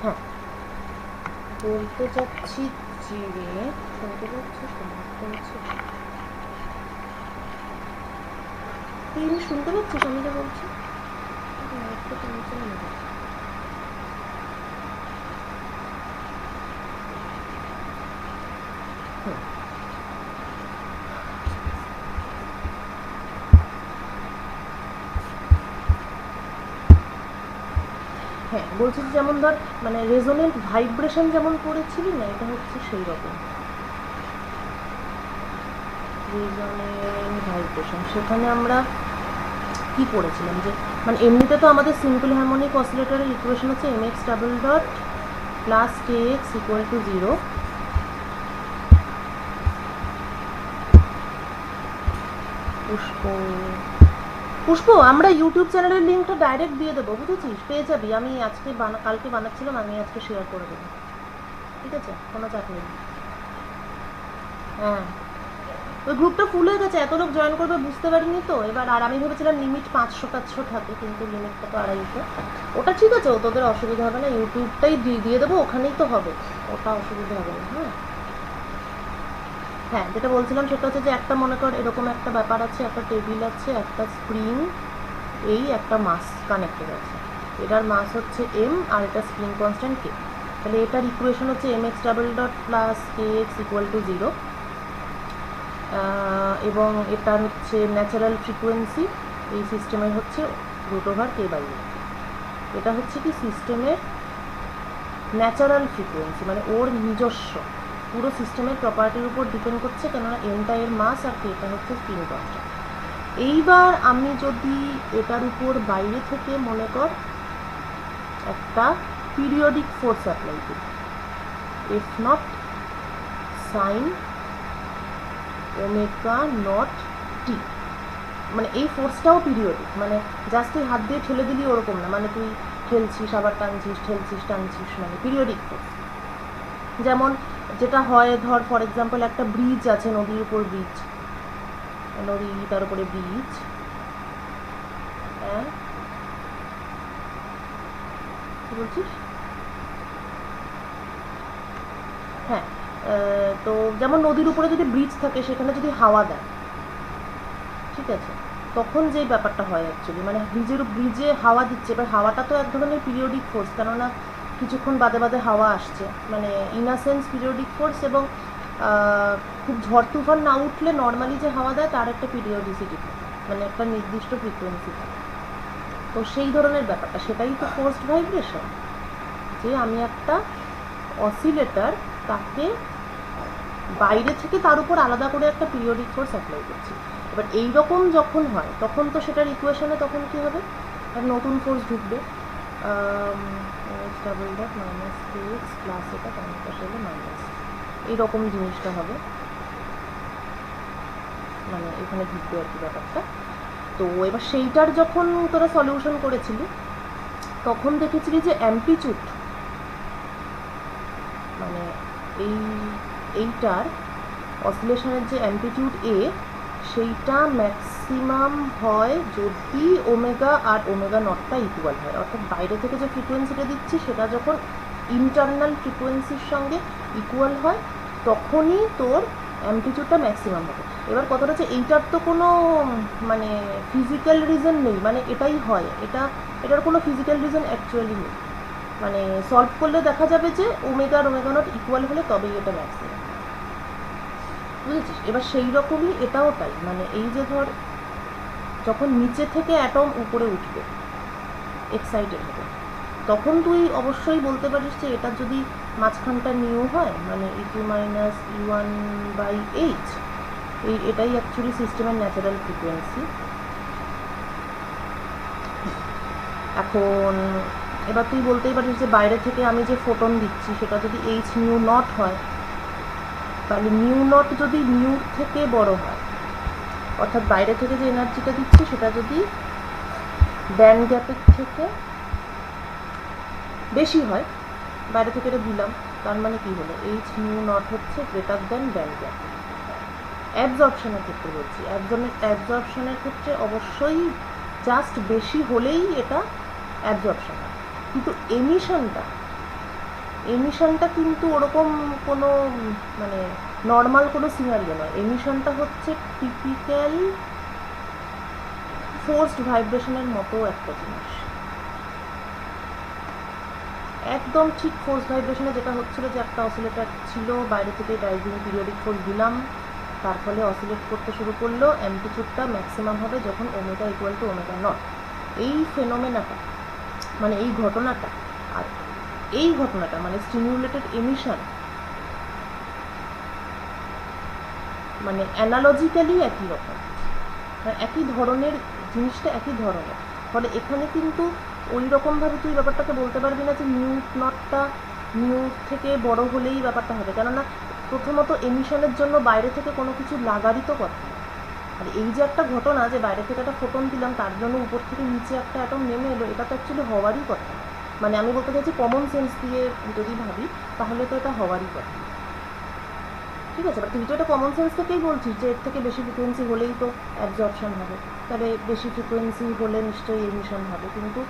হ্যাঁ, বলতে যাচ্ছি যে শুনতে পাচ্ছি তুই শুনতে পাচ্ছিস আমি যা বলছি? হ্যাঁ, বলছি যেমন ধর মানে রেজোনেন্ট ভাইব্রেশন যেমন করেছিলি না, এটা হচ্ছে সেই রকম রেজোনেন্ট ভাইব্রেশন। সেখানে আমরা কি করেছিলাম যে মানে এমনিতে তো আমাদের সিম্পল হারমোনিক অসিলেটরের ইকুয়েশন হচ্ছে mx double dot plus kx equal to 0। পুষ্প আমরা ইউটিউব চ্যানেলের লিঙ্কটা ডাইরেক্ট দিয়ে দেবো, বুঝেছিস? পেয়ে যাবি। আমি আজকে কালকে বানাচ্ছিলাম, আমি আজকে শেয়ার করে দেবো, ঠিক আছে? কোনো চাপ নেই। হ্যাঁ, ওই গ্রুপটা ফুল হয়ে গেছে, এত লোক জয়েন করবে বুঝতে পারিনি তো এবার। আর আমি ভেবেছিলাম লিমিট 500 থাকে, কিন্তু লিমিটটা তো 250। ওটা ঠিক আছে, ও তোদের অসুবিধা হবে না, ইউটিউবটাই দিয়ে দেবো, ওখানেই তো হবে, ওটা অসুবিধা হবে না। হ্যাঁ হ্যাঁ, যেটা বলছিলাম সেটা হচ্ছে যে একটা মনে কর এরকম একটা ব্যাপার আছে, একটা টেবিল আছে, একটা স্প্রিং, এই একটা মাস কানেক্টেড আছে, এটার মাস হচ্ছে m আর এটা স্প্রিং কনস্ট্যান্ট k। তাহলে এটার ইকুয়েশন হচ্ছে mx double dot plus kx equal to 0, এবং এটার হচ্ছে ন্যাচারাল ফ্রিকোয়েন্সি এই সিস্টেমের হচ্ছে √k/a। এটা হচ্ছে কি সিস্টেমের ন্যাচারাল ফ্রিকোয়েন্সি, মানে ওর নিজস্ব, পুরো সিস্টেমের প্রপার্টির উপর ডিপেন্ড করছে, কেননা এনটা এর মাস আর কেটা হচ্ছে স্প্রিং কনস্ট্যান্ট। এইবার আমি যদি এটার উপর বাইরে থেকে মনে কর একটা পিরিয়ডিক ফোর্স অ্যাপ্লাই করি, F naught sine omega naught T, মানে এই ফোর্সটাও পিরিয়ডিক, মানে জাস্ট তুই হাত দিয়ে ঠেলে দিলি ওরকম না, মানে তুই ঠেলছিস আবার টানছিস, ঠেলছিস টানছিস, মানে পিরিয়ডিক ফোর্স। যেমন যেটা হয় ধর ফর এক্সাম্পল একটা ব্রিজ আছে, নদীর উপর ব্রিজ, নদী তার উপরে ব্রিজ, হ্যাঁ কি বলছিস? হ্যাঁ, তো যেমন নদীর উপরে যদি ব্রিজ থাকে, সেখানে যদি হাওয়া দেয়, ঠিক আছে, তখন যেই ব্যাপারটা হয় অ্যাকচুয়ালি মানে ব্রিজে হাওয়া দিচ্ছে, এবার হাওয়াটা তো এক ধরনের পিরিয়ডিক ফোর্স, কেননা কিছুক্ষণ বাদে বাদে হাওয়া আসছে, মানে in a sense periodic force. এবং খুব ঝড় তুফান না উঠলে নর্মালি যে হাওয়া দেয় তার একটা পিরিয়ডিসিটি থাকে, মানে একটা নির্দিষ্ট ফ্রিকোয়েন্সি থাকে। তো সেই ধরনের ব্যাপারটা, সেটাই তো ফোর্সড ভাইব্রেশন, যে আমি একটা অসিলেটর, তাকে বাইরে থেকে তার উপর আলাদা করে একটা পিরিয়ডিক ফোর্স অ্যাপ্লাই করছি। এবার এইরকম যখন হয় তখন তো সেটার ইকুয়েশনে তখন কী হবে, একটা নতুন ফোর্স ঢুকবে, double dot minus kx plus এটা কনভার্ট হলে মাইনাস, এইরকম জিনিসটা হবে, মানে এখানে ঢুকবে আর কি ব্যাপারটা। তো এবার সেইটার যখন তোরা সলিউশন করেছিলি, তখন দেখেছিলি যে অ্যাম্পলিটিউড, মানে এইটার অসিলেশনের যে অ্যাম্পলিটিউড এ, সেইটা ম্যাক্সিমাম হয় যদি ওমেগা আর ওমেগা নটটা ইকুয়াল হয়, অর্থাৎ বাইরে থেকে যে ফ্রিকোয়েন্সিটা দিচ্ছি সেটা যখন ইন্টারনাল ফ্রিকোয়েন্সির সঙ্গে ইকুয়াল হয়, তখনই তোর অ্যাম্পলিটিউডটা ম্যাক্সিমাম হবে। এবার কথাটা হচ্ছে এইটার তো কোনো মানে ফিজিক্যাল রিজন নেই, মানে এটাই হয়, এটার কোনো ফিজিক্যাল রিজন অ্যাকচুয়ালি নেই, মানে সলভ করলে দেখা যাবে যে ওমেগা আর ওমেগা নট ইকুয়াল হলে তবেই এটা ম্যাক্সিমাম, বুঝেছিস? এবার সেই রকমই এটাও তাই, মানে এই যে ধর যখন নিচে থেকে অ্যাটম উপরে উঠবে, এক্সাইটেড হবে, তখন তুই অবশ্যই বলতে পারিস যে এটা যদি মাঝখানটা নিউ হয়, মানে E2 মাইনাস E1/h, এটাই অ্যাকচুয়ালি সিস্টেমের ন্যাচারাল ফ্রিকোয়েন্সি। এখন এবার তুই বলতেই পারিস যে বাইরে থেকে আমি যে ফোটন দিচ্ছি সেটা যদি h নিউ নট হয়, তাহলে নিউ নট যদি নিউ থেকে বড় হয়, অর্থাৎ বাইরে থেকে যে এনার্জিটা দিচ্ছি সেটা যদি ব্যান্ড গ্যাপের থেকে বেশি হয়, বাইরে থেকে এটা দিলাম, তার মানে কি হলো, h নিউ নট হচ্ছে গ্রেটার দ্যান ব্যান্ড গ্যাপ। অ্যাবজর্পশনের ক্ষেত্রে বলছি, অ্যাবজর্পশনের ক্ষেত্রে অবশ্যই জাস্ট বেশি হলেই এটা অ্যাবজর্পশন হয়, কিন্তু এমিশনটা এমিশনটা কিন্তু ওরকম কোনো মানে নর্মাল কোনো সিনারিও নয়। এমিশনটা হচ্ছে টিপিক্যাল ফোর্সড ভাইব্রেশনের মতো একটা জিনিস, একদম ঠিক ফোর্স ভাইব্রেশনে যেটা হচ্ছিল যে একটা অসিলেটর ছিল, বাইরে থেকে ডাইভিং পিরিয়ডিক ফোর্স দিলাম, তার ফলে অসিলেট করতে শুরু করলো, অ্যাম্পলিটিউডটা ম্যাক্সিমাম হবে যখন omega equal to omega not. এই ফেনোমেনাটা মানে এই ঘটনাটা আর এই ঘটনাটা মানে স্টিমিউলেটেড এমিশন মানে অ্যানালজিক্যালি একই রকম, একই ধরনের জিনিসটা, একই ধরনের। ফলে এখানে কিন্তু ওই রকমভাবে তুই ব্যাপারটাকে বলতে পারবি না যে নিউ নটটা নিউ থেকে বড় হলেই ব্যাপারটা হবে, কেননা প্রথমত এমিশনের জন্য বাইরে থেকে কোনো কিছু লাগারই তো কথা না। আর এই যে একটা ঘটনা যে বাইরে থেকে একটা ফোটন দিলাম তার জন্য উপর থেকে নিচে একটা অ্যাটম নেমে এলো, এটা তো অ্যাকচুয়ালি হওয়ারই কথা। মানে আমি বলতে চাইছি কমন সেন্স দিয়ে যদি ভাবি তাহলে তো এটা হওয়ারই কথা, ঠিক আছে। বাট তুই তো এটা কমন সেন্স থেকেই বলছিস যে এর থেকে বেশি ফ্রিকোয়েন্সি হলেই তো অ্যাবজর্পশন হবে, তাহলে বেশি ফ্রিকোয়েন্সি হলে নিশ্চয়ই এমিশন হবে। কিন্তু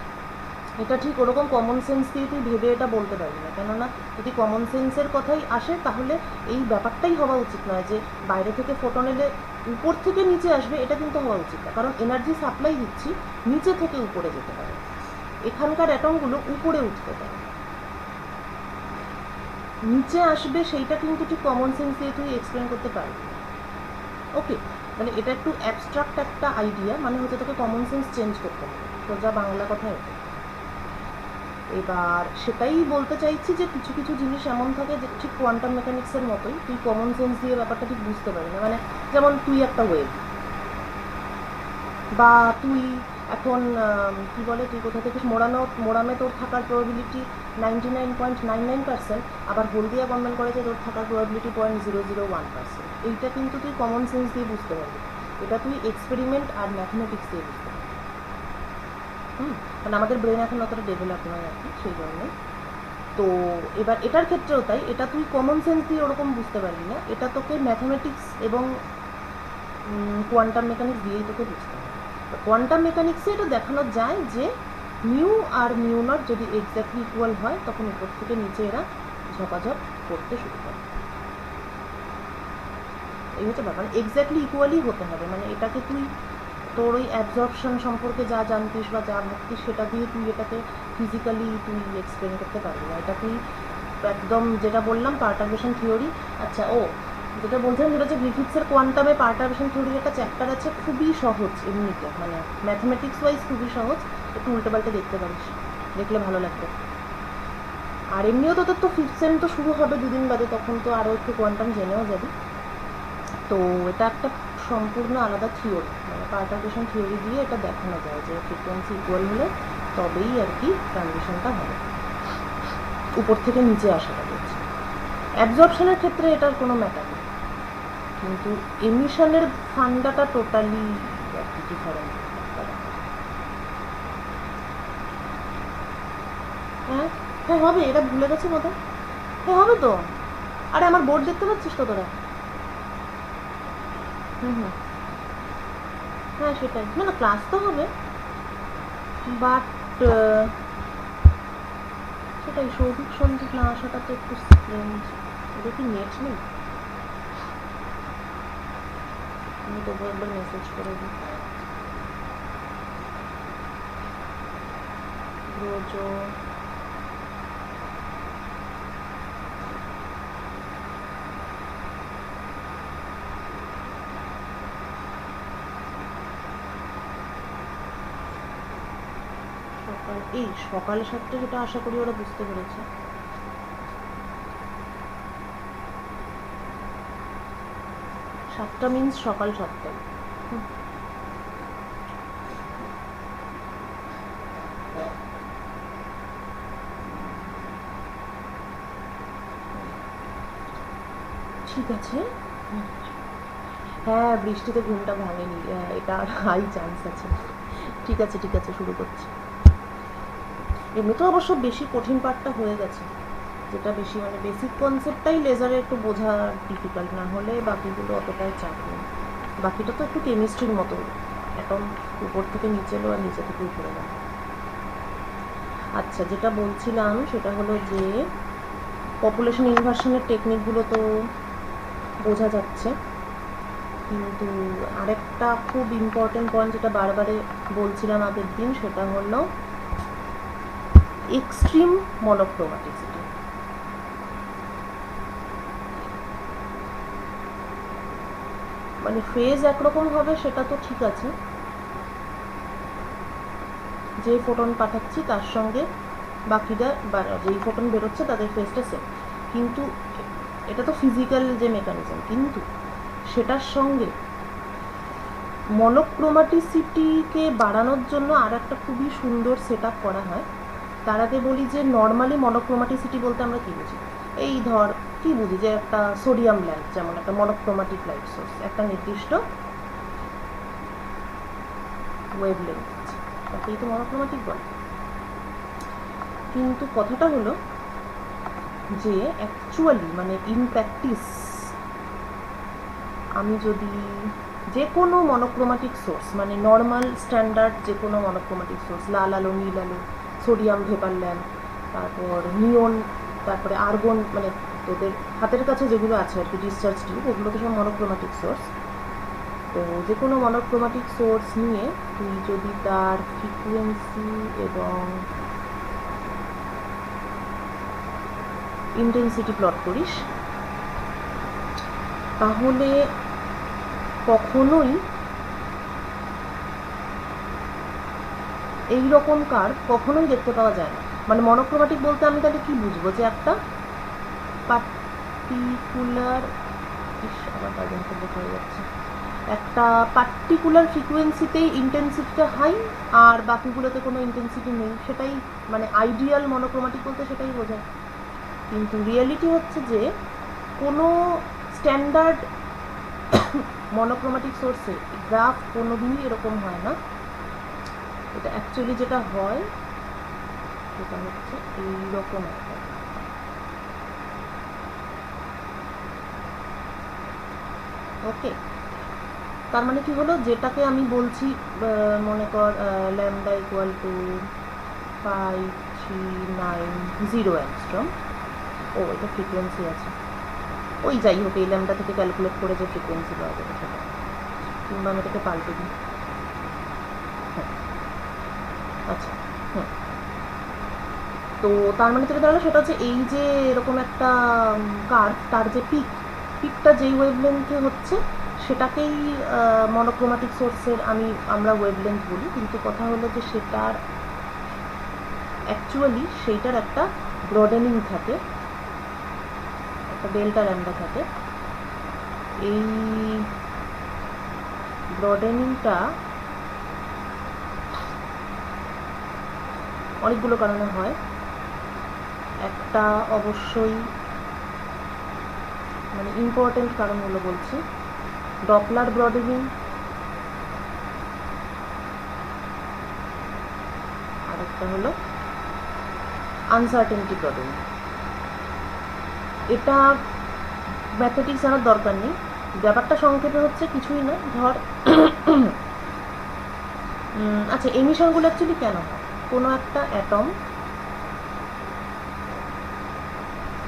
এটা ঠিক ওরকম কমন সেন্স দিয়ে তুই ভেবে এটা বলতে পারবি না, কেননা যদি কমন সেন্সের কথাই আসে তাহলে এই ব্যাপারটাই হওয়া উচিত নয় যে বাইরে থেকে ফোটন এলে উপর থেকে নিচে আসবে, এটা কিন্তু হওয়া উচিত না। কারণ এনার্জি সাপ্লাই দিচ্ছি নিচে থেকে উপরে যেতে পারে, এখানকার অ্যাটমগুলো উপরে উঠতে পারে, নিচে আসবে সেইটা কিন্তু ঠিক কমন সেন্স দিয়ে তুই এক্সপ্লেন করতে পারবি। ওকে, মানে এটা একটু অ্যাবস্ট্রাক্ট একটা আইডিয়া, মানে হচ্ছে তোকে কমন সেন্স চেঞ্জ করতে হবে, সোজা বাংলা কথায় এটা। এবার সেটাই বলতে চাইছি যে কিছু কিছু জিনিস এমন থাকে যে ঠিক কোয়ান্টাম মেকানিক্সের মতোই তুই কমন সেন্স দিয়ে ব্যাপারটা ঠিক বুঝতে পারবি না। মানে যেমন তুই একটা ওয়েভ, বা তুই এখন কী বলে তুই কোথা থেকে মোরামে তোর থাকার প্রবাবিলিটি 99.99%, আবার হলদিয়া গভর্নমেন্ট কলেজে তোর থাকার প্রবাবিলিটি 0.001%। এইটা কিন্তু তুই কমন সেন্স দিয়ে বুঝতে পারবি, এটা তুই এক্সপেরিমেন্ট আর ম্যাথমেটিক্স দিয়ে বুঝতে পারবি। মানে আমাদের ব্রেন এখন অতটা ডেভেলপ নয় আর কি, সেই জন্যে। তো এবার এটার ক্ষেত্রেও তাই, এটা তুই কমন সেন্স দিয়ে ওরকম বুঝতে পারবি না, এটা তোকে ম্যাথমেটিক্স এবং কোয়ান্টাম মেকানিক্স দিয়েই তোকে বুঝতে হবে। কোয়ান্টাম মেকানিক্সে এটা দেখানো যায় যে মিউ আর মিউ নট যদি এক্স্যাক্টলি ইকুয়াল হয় তখন উপর থেকে নিচে এরা ঝপাঝপ করতে শুরু করে, এই হচ্ছে ব্যাপার। এক্স্যাক্টলি ইকুয়ালই হতে হবে, মানে এটাকে তুই তোর ওই অ্যাবজর্পশন সম্পর্কে যা জানতিস বা যা ভাবতিস সেটা দিয়ে তুই এটাকে ফিজিক্যালি তুই এক্সপ্লেন করতে পারবি না। এটা তুই একদম যেটা বললাম পার্টারবেশন থিওরি, আচ্ছা ও যেটা বলছিলাম যেটা হচ্ছে গ্রিফিথসের কোয়ান্টামে পার্টারবেশন থিওরির একটা চ্যাপ্টার আছে, খুবই সহজ এমনিতে, মানে ম্যাথমেটিক্স ওয়াইজ খুবই সহজ, একটু উল্টে পাল্টে দেখতে পারিস, দেখলে ভালো লাগবে। আর এমনিও তোদের তো ফিফথ সেম তো শুরু হবে দুদিন বাদে, তখন তো আরও একটু কোয়ান্টাম জেনেও যাবি। তো এটা একটা সম্পূর্ণ আলাদা থিওরি, মানে পার্টারবেশন থিওরি দিয়ে এটা দেখানো যায় যে ফ্রিকোয়েন্সি ইকুয়াল হলে তবেই আর কি ট্রানজিশনটা হবে, উপর থেকে নিচে আসাটা বলছে। অ্যাবজর্পশনের ক্ষেত্রে এটার কোনো ম্যাটার নেই, কিন্তু এমিশনের ফান্ডাটা টোটালি আর কি ডিফারেন্ট। হ্যাঁ হ্যাঁ হবে, এটা ভুলে গেছে বোধহয়। হ্যাঁ হবে তো, আরে আমার বোর্ড দেখতে পাচ্ছিস তো তোরা? হ্যাঁ সেটাই, না না ক্লাস তো হবে, বাট সেটাই সৌভিক সন্দীপ না আসাটা তো একটু স্ট্রেঞ্জ। ওদের কি নেট নেই? আমি তবু একবার মেসেজ করে দিই। রোজ সকাল এই সকাল 7টা, যেটা আশা করি ওরা বুঝতে পেরেছে। 7টা মিন্স সকাল 7টায়। ঠিক আছে, হ্যাঁ বৃষ্টিতে ঘুমটা ভাঙেনি, এটা আর হাই চান্স আছে। ঠিক আছে ঠিক আছে, শুরু করছি। এমনি তো অবশ্য বেশি কঠিন পার্টটা হয়ে গেছে, যেটা বেশি মানে বেসিক কনসেপ্টটাই লেজারে একটু বোঝা ডিফিকাল্ট, না হলে বাকিগুলো অতটাই চাপ নেই। বাকিটা তো একটু কেমিস্ট্রির মতো, এখন উপর থেকে নিচে এলো আর নিচে থেকে উপরে গেল। আচ্ছা যেটা বলছিলাম সেটা হলো যে পপুলেশন ইনভার্সনের টেকনিকগুলো তো বোঝা যাচ্ছে, কিন্তু আরেকটা খুব ইম্পর্টেন্ট পয়েন্ট যেটা বারবারে বলছিলাম আগের দিন, সেটা হলো এক্সট্রিম মনোক্রোমাটিসিটি। মানে ফেজ একরকম হবে সেটা তো ঠিক আছে, যে ফোটন পাঠাচ্ছি তার সঙ্গে বাকিরা বা যেই ফোটন বেরোচ্ছে তাদের ফেজটা সেম, কিন্তু এটা তো ফিজিক্যাল যে মেকানিজম, কিন্তু সেটার সঙ্গে মনোক্রোমাটিসিটিকে বাড়ানোর জন্য আর একটা খুবই সুন্দর সেট আপ করা হয়। তার আগে বলি যে নর্মালি মনোক্রোমাটিসিটি বলতে আমরা কী বুঝি, এই ধর কী বুঝি যে একটা সোডিয়াম ল্যাম্প যেমন একটা মনোক্রোমাটিক লাইট সোর্স, একটা নির্দিষ্ট ওয়েভলেন্থ আছে, তাকেই তো মনোক্রোমাটিক বলে। কিন্তু কথাটা হলো যে অ্যাকচুয়ালি মানে ইন প্র্যাকটিস আমি যদি যে কোনো মনোক্রোমাটিক সোর্স, মানে নর্মাল স্ট্যান্ডার্ড যে কোনো মনোক্রোমাটিক সোর্স, লাল আলো, নীল আলো, সোডিয়াম ভেপার ল্যাম্প, তারপর নিয়ন, তারপরে আর্গন, মানে তোদের হাতের কাছে যেগুলো আছে আর কি ডিসচার্জ টিউব, ওগুলো তো সব মনোক্রোমাটিক সোর্স। তো যে কোনো মনোক্রোমাটিক সোর্স নিয়ে তুই যদি তার ফ্রিকুয়েন্সি এবং ইন্টেন্সিটি প্লট করিস, তাহলে কখনোই এই রকম কার্ভ কখনোই দেখতে পাওয়া যায় না। মানে মনোক্রোমাটিক বলতে আমি তাহলে কি বুঝবো, যে একটা পার্টিকুলার, আবার কারেন্ট দেখা যাচ্ছে, একটা পার্টিকুলার ফ্রিকুয়েন্সিতেই ইন্টেন্সিটিটা হাই আর বাকিগুলোতে কোনো ইন্টেন্সিটি নেই, সেটাই মানে আইডিয়াল মনোক্রোমাটিক বলতে সেটাই বোঝায়। কিন্তু রিয়েলিটি হচ্ছে যে কোনো স্ট্যান্ডার্ড মনোক্রোমাটিক সোর্সে গ্রাফ কোনোদিনই এরকম হয় না। এটা অ্যাকচুয়ালি যেটা হয় সেটা হচ্ছে এইরকম একটা, ওকে। তার মানে কি হলো, যেটাকে আমি বলছি মনে কর ল্যামডা ইকুয়াল টু 5390 অ্যাংস্ট্রম, ও এটা ফ্রিকোয়েন্সি আছে, ওই যাই হোক এই ল্যামডা থেকে ক্যালকুলেট করে যে ফ্রিকোয়েন্সি পাওয়া যাবে সেটা, কিংবা আমি এটাকে পাল্টে দিই, আচ্ছা তো তার মানে যেটা দাঁড়ালো সেটা হচ্ছে এই যে এরকম একটা কার্ভ, তার যে পিকটা যেই ওয়েভলেন্থে হচ্ছে সেটাকেই মনোক্রোমাটিক সোর্সের আমরা ওয়েভলেন্থ বলি। কিন্তু কথা হলো যে সেটার অ্যাকচুয়ালি সেইটার একটা ব্রডেনিং থাকে, একটা ডেল্টা ল্যামডা থাকে। এই ব্রডেনিংটা অনেকগুলো কারণে হয়। একটা অবশ্যই মানে ইম্পর্টেন্ট কারণগুলো বলছি, ডপলার ব্রডেনিং, আরেকটা হলো আনসার্টেনিটি ব্রডেনিং। এটা ম্যাথমেটিক্স জানার দরকার নেই, ব্যাপারটা সংক্ষেপে হচ্ছে কিছুই না, ধর আচ্ছা এমিশনগুলো অ্যাকচুয়ালি কেন হয়, কোনো একটা অ্যাটম,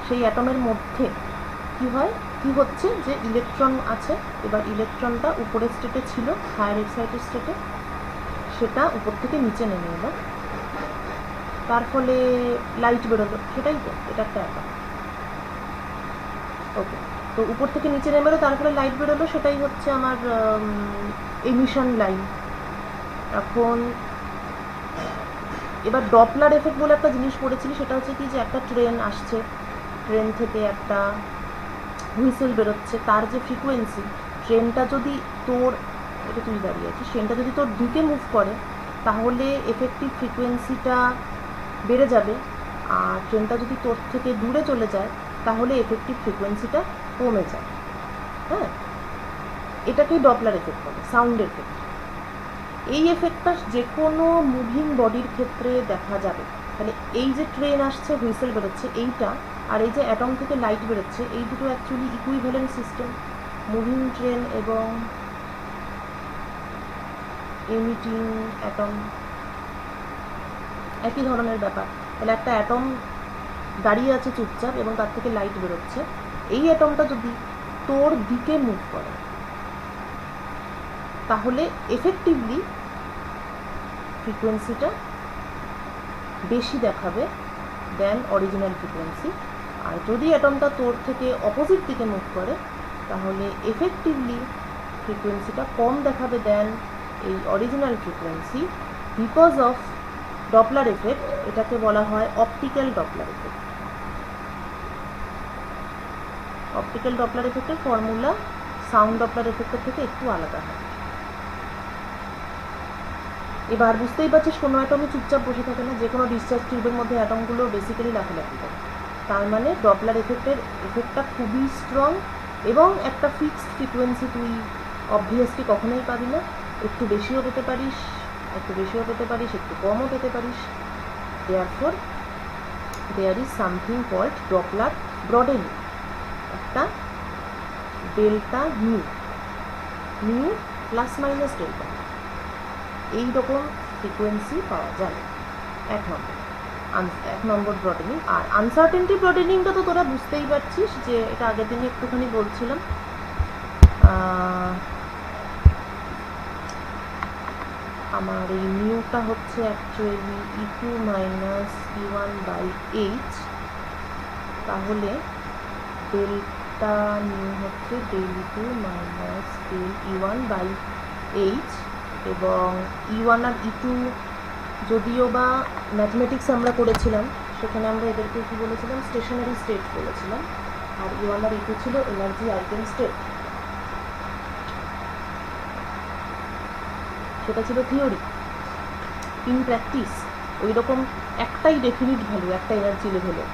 সেই অ্যাটমের মধ্যে কি হচ্ছে যে ইলেকট্রন আছে, এবার ইলেকট্রনটা উপরের স্টেটে ছিল, হায়ার এক্সাইটেড স্টেটে, সেটা উপর থেকে নিচে নেমে এলো, তার ফলে লাইট বেরোলো, সেটাই তো, এটা একটা অ্যাটম, ওকে। তো উপর থেকে নিচে নেমে এলো, তার ফলে লাইট বেরোলো, সেটাই হচ্ছে আমার এমিশন লাইন। এখন এবার ডপলার এফেক্ট বলে একটা জিনিস পড়েছিলি, সেটা হচ্ছে কি যে একটা ট্রেন আসছে, ট্রেন থেকে একটা হুইসেল বেরোচ্ছে, তার যে ফ্রিকোয়েন্সি, ট্রেনটা যদি তোর, এটা তুই দাঁড়িয়ে আছিস, ট্রেনটা যদি তোর দিকে মুভ করে তাহলে এফেক্টিভ ফ্রিকোয়েন্সিটা বেড়ে যাবে, আর ট্রেনটা যদি তোর থেকে দূরে চলে যায় তাহলে এফেক্টিভ ফ্রিকোয়েন্সিটা কমে যায়। হ্যাঁ, এটাকেই ডপলার এফেক্ট বলে সাউন্ডের ক্ষেত্রে। এই এফেক্টটা যে কোনো মুভিং বডির ক্ষেত্রে দেখা যাবে। তাহলে এই যে ট্রেন আসছে, হুইসেল বেরোচ্ছে, এইটা আর এই যে অ্যাটম থেকে লাইট বেরোচ্ছে, এই দুটো actually equivalent system, moving train এবং এমিটিং অ্যাটম একই ধরনের ব্যাপার। তাহলে একটা অ্যাটম দাঁড়িয়ে আছে চুপচাপ এবং তার থেকে লাইট বেরোচ্ছে, এই অ্যাটমটা যদি তোর দিকে মুভ করে তাহলে এফেক্টিভলি ফ্রিকোয়েন্সিটা বেশি দেখাবে দেন অরিজিনাল ফ্রিকোয়েন্সি। আর যদি অ্যাটমটা তোর থেকে অপোজিট দিকে মুভ করে তাহলে এফেক্টিভলি ফ্রিকোয়েন্সিটা কম দেখাবে দেন এই original frequency, because of Doppler effect. এটাকে বলা হয় optical Doppler effect. Optical Doppler এফেক্টের ফর্মুলা সাউন্ড ডপলার এফেক্টের থেকে একটু আলাদা হয়। এবার বুঝতেই পারছিস কোনো অ্যাটমই চুপচাপ বসে থাকে না, যে কোনো ডিসচার্জ টিউবের মধ্যে অ্যাটমগুলো বেসিক্যালি লাফালাফি করে। তার মানে ডপলার এফেক্টটা খুবই স্ট্রং এবং একটা ফিক্সড ফ্রিকোয়েন্সি তুই অবভিয়াসলি কখনোই পাবি না। একটু বেশিও পেতে পারিস, একটু কমও পেতে পারিস। Therefore there is something called Doppler broadening, একটা delta mu plus minus delta এইরকম ফ্রিকোয়েন্সি পাওয়া যায়। এক নম্বর ব্রডেনিং। আর আনসার্টেনটি ব্রডেনিংটা তো তোরা বুঝতেই পারছিস, যে এটা আগের দিনে একটুখানি বলছিলাম। আমার এই মিউটা হচ্ছে অ্যাকচুয়ালি E2 মাইনাস E1/H, তাহলে ডেল্টা মিউ হচ্ছে del E2 minus del E1/H, এবং E1 আর E2 যদিও বা ম্যাথমেটিক্স আমরা করেছিলাম, সেখানে আমরা এদেরকে কী বলেছিলাম, স্টেশনারি স্টেট বলেছিলাম। আর E1 আর E2 ছিল এনার্জি আইটেম স্টেট। সেটা ছিল থিওরি। ইন প্র্যাকটিস ওই রকম একটাই ডেফিনিট ভ্যালু, একটা এনার্জি লেভেলে।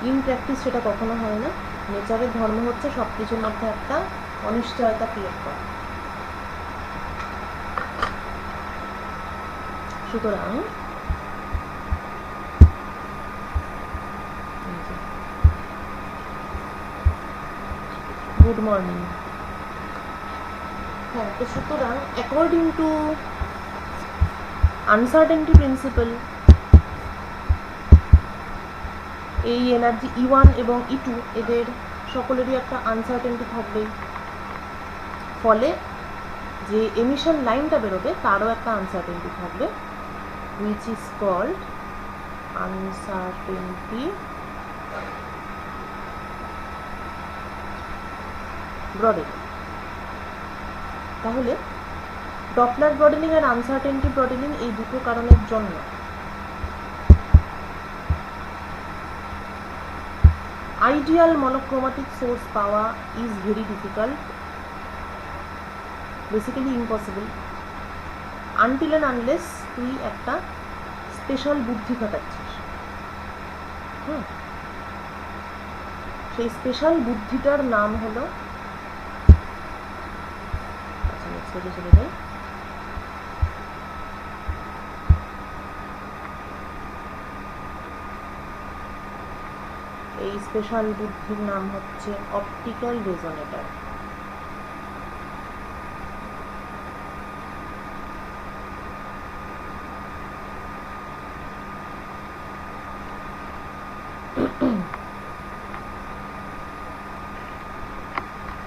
ইন প্র্যাকটিস সেটা কখনো হয় না। নেচারের ধর্ম হচ্ছে সব কিছুর মধ্যে একটা অনিশ্চয়তা ক্রিয়েট করা। সুতরাং গুড মর্নিং। হ্যাঁ, তো সুতরাং অ্যাকর্ডিং টু আনসার্টেনটি প্রিন্সিপাল এই এনার্জি E1 এবং E2 এদের সকলেরই একটা আনসার্টেনটি থাকবেই, ফলে যে এমিশন লাইনটা বেরোবে তারও একটা আনসার্টেনটি থাকবে, which is called uncertainty broadening. তাহলে ডপলার ব্রডেনিং আর আনসার্টেনটি ব্রডেনিং এই দুটো কারণের জন্য আইডিয়াল মনোক্রোমাটিক সোর্স পাওয়া is very difficult, basically impossible, until and unless তুই একটা স্পেশাল বুদ্ধি খাটাচ্ছিস। সেই স্পেশাল বুদ্ধিটার নাম হলো, আচ্ছা নেক্সট চলে যাই। এই স্পেশাল বুদ্ধির নাম হচ্ছে অপটিক্যাল রেজোনেটর।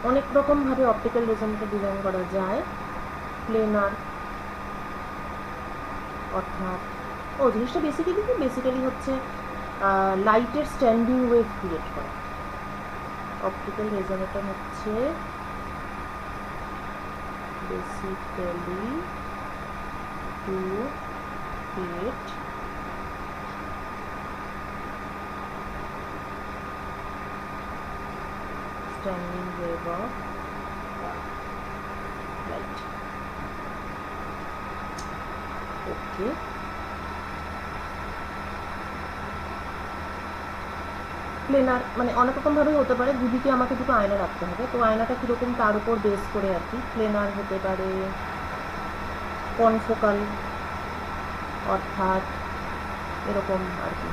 অনেক রকমভাবে অপটিক্যাল রেজোনেটর ডিজাইন করা যায়। প্লেনার, অর্থাৎ জিনিসটা বেসিক্যালি হচ্ছে লাইটের স্ট্যান্ডিং ওয়েভ ক্রিয়েট করা। অপটিক্যাল রেজোনেটর হচ্ছে basically to create standing wave of light. Okay. Planer মানে অনেক রকমভাবেই হতে পারে। দুদিকে আমাকে দুটো আয়না রাখতে হবে, তো আয়নাটা কীরকম তার উপর বেস করে আর কি। প্লেনার হতে পারে কনফোকাল, অর্থাৎ এরকম আর কি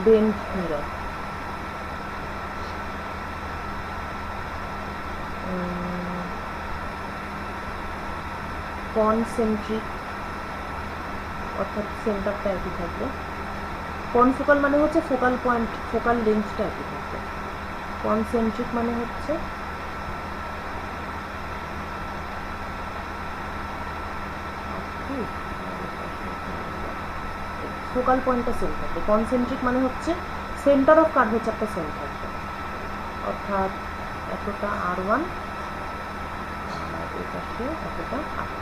বেন্ড মিরর। কনসেন্ট্রিক, অর্থাৎ সেন্টারটা একই থাকবে। কনফোকাল মানে হচ্ছে ফোকাল পয়েন্ট, ফোকাল লেন্থটা একই থাকবে। কনসেন্ট্রিক মানে হচ্ছে ফোকাল পয়েন্টটা সেম থাকবে। কনসেন্ট্রিক মানে হচ্ছে সেন্টার অফ কার্ভেচারটা সেম থাকবে, অর্থাৎ এতটা R1 আর এটাকে এতটা R2।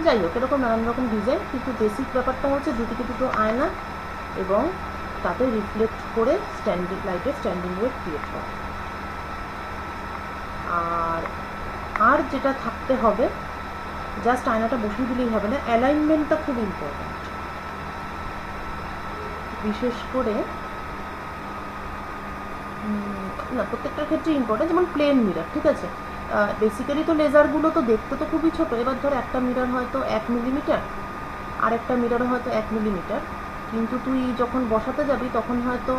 যাই হোক, এরকম নানান রকম ডিজাইন, কিন্তু বেসিক ব্যাপারটা হচ্ছে দুদিকে দুটো আয়না এবং তাতে রিফ্লেক্ট করে স্ট্যান্ডিং লাইটের স্ট্যান্ডিং ওয়েভ ক্রিয়েট করা। আর যেটা থাকতে হবে, জাস্ট আয়নাটা বসিয়ে দিলেই হবে না, অ্যালাইনমেন্টটা খুব ইম্পর্ট্যান্ট। বিশেষ করে না, প্রত্যেকটার ক্ষেত্রে ইম্পর্টেন্ট, যেমন প্লেন মিরার, ঠিক আছে। বেসিক্যালি তো লেজারগুলো তো দেখতে তো খুবই ছোট। এবার ধর একটা মিরার হয়তো 1 মিলিমিটার, আর একটা মিরারও হয়তো 1 মিলিমিটার, কিন্তু তুই যখন বসাতে যাবি তখন হয়তো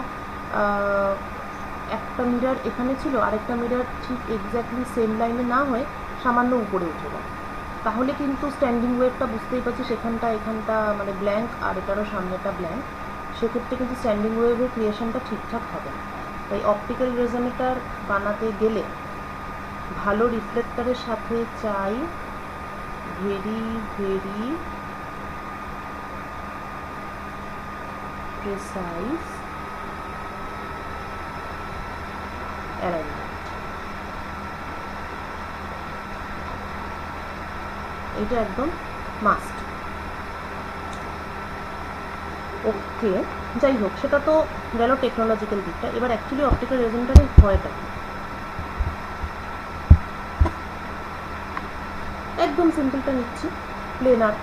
একটা মিরার এখানে ছিল, আরেকটা মিরার ঠিক এক্স্যাক্টলি সেম লাইনে না হয়ে সামান্য উপরে উঠে যায়, তাহলে কিন্তু স্ট্যান্ডিং ওয়েভটা বুঝতেই পারছি সেখানটা এখানটা মানে ব্ল্যাঙ্ক, আর এটারও সামনেটা ব্ল্যাঙ্ক, সেক্ষেত্রে কিন্তু স্ট্যান্ডিং ওয়েভের ক্রিয়েশনটা ঠিকঠাক হবে না। তাই অপটিক্যাল রেজোনেটর বানাতে গেলে ভালো রিফ্লেক্টরের সাথে চাই ভেরি ভেরি প্রিসাইজ অ্যালাইনমেন্ট। এটা একদম মাস্ট। ওকে, যাই হোক, সেটা তো গেল টেকনোলজিক্যাল দিকটা। এবার অ্যাকচুয়ালি অপটিক্যাল রেজোনেটরের ভয়টা কি? একদম সিম্পলটা নিচ্ছি, প্লেনার।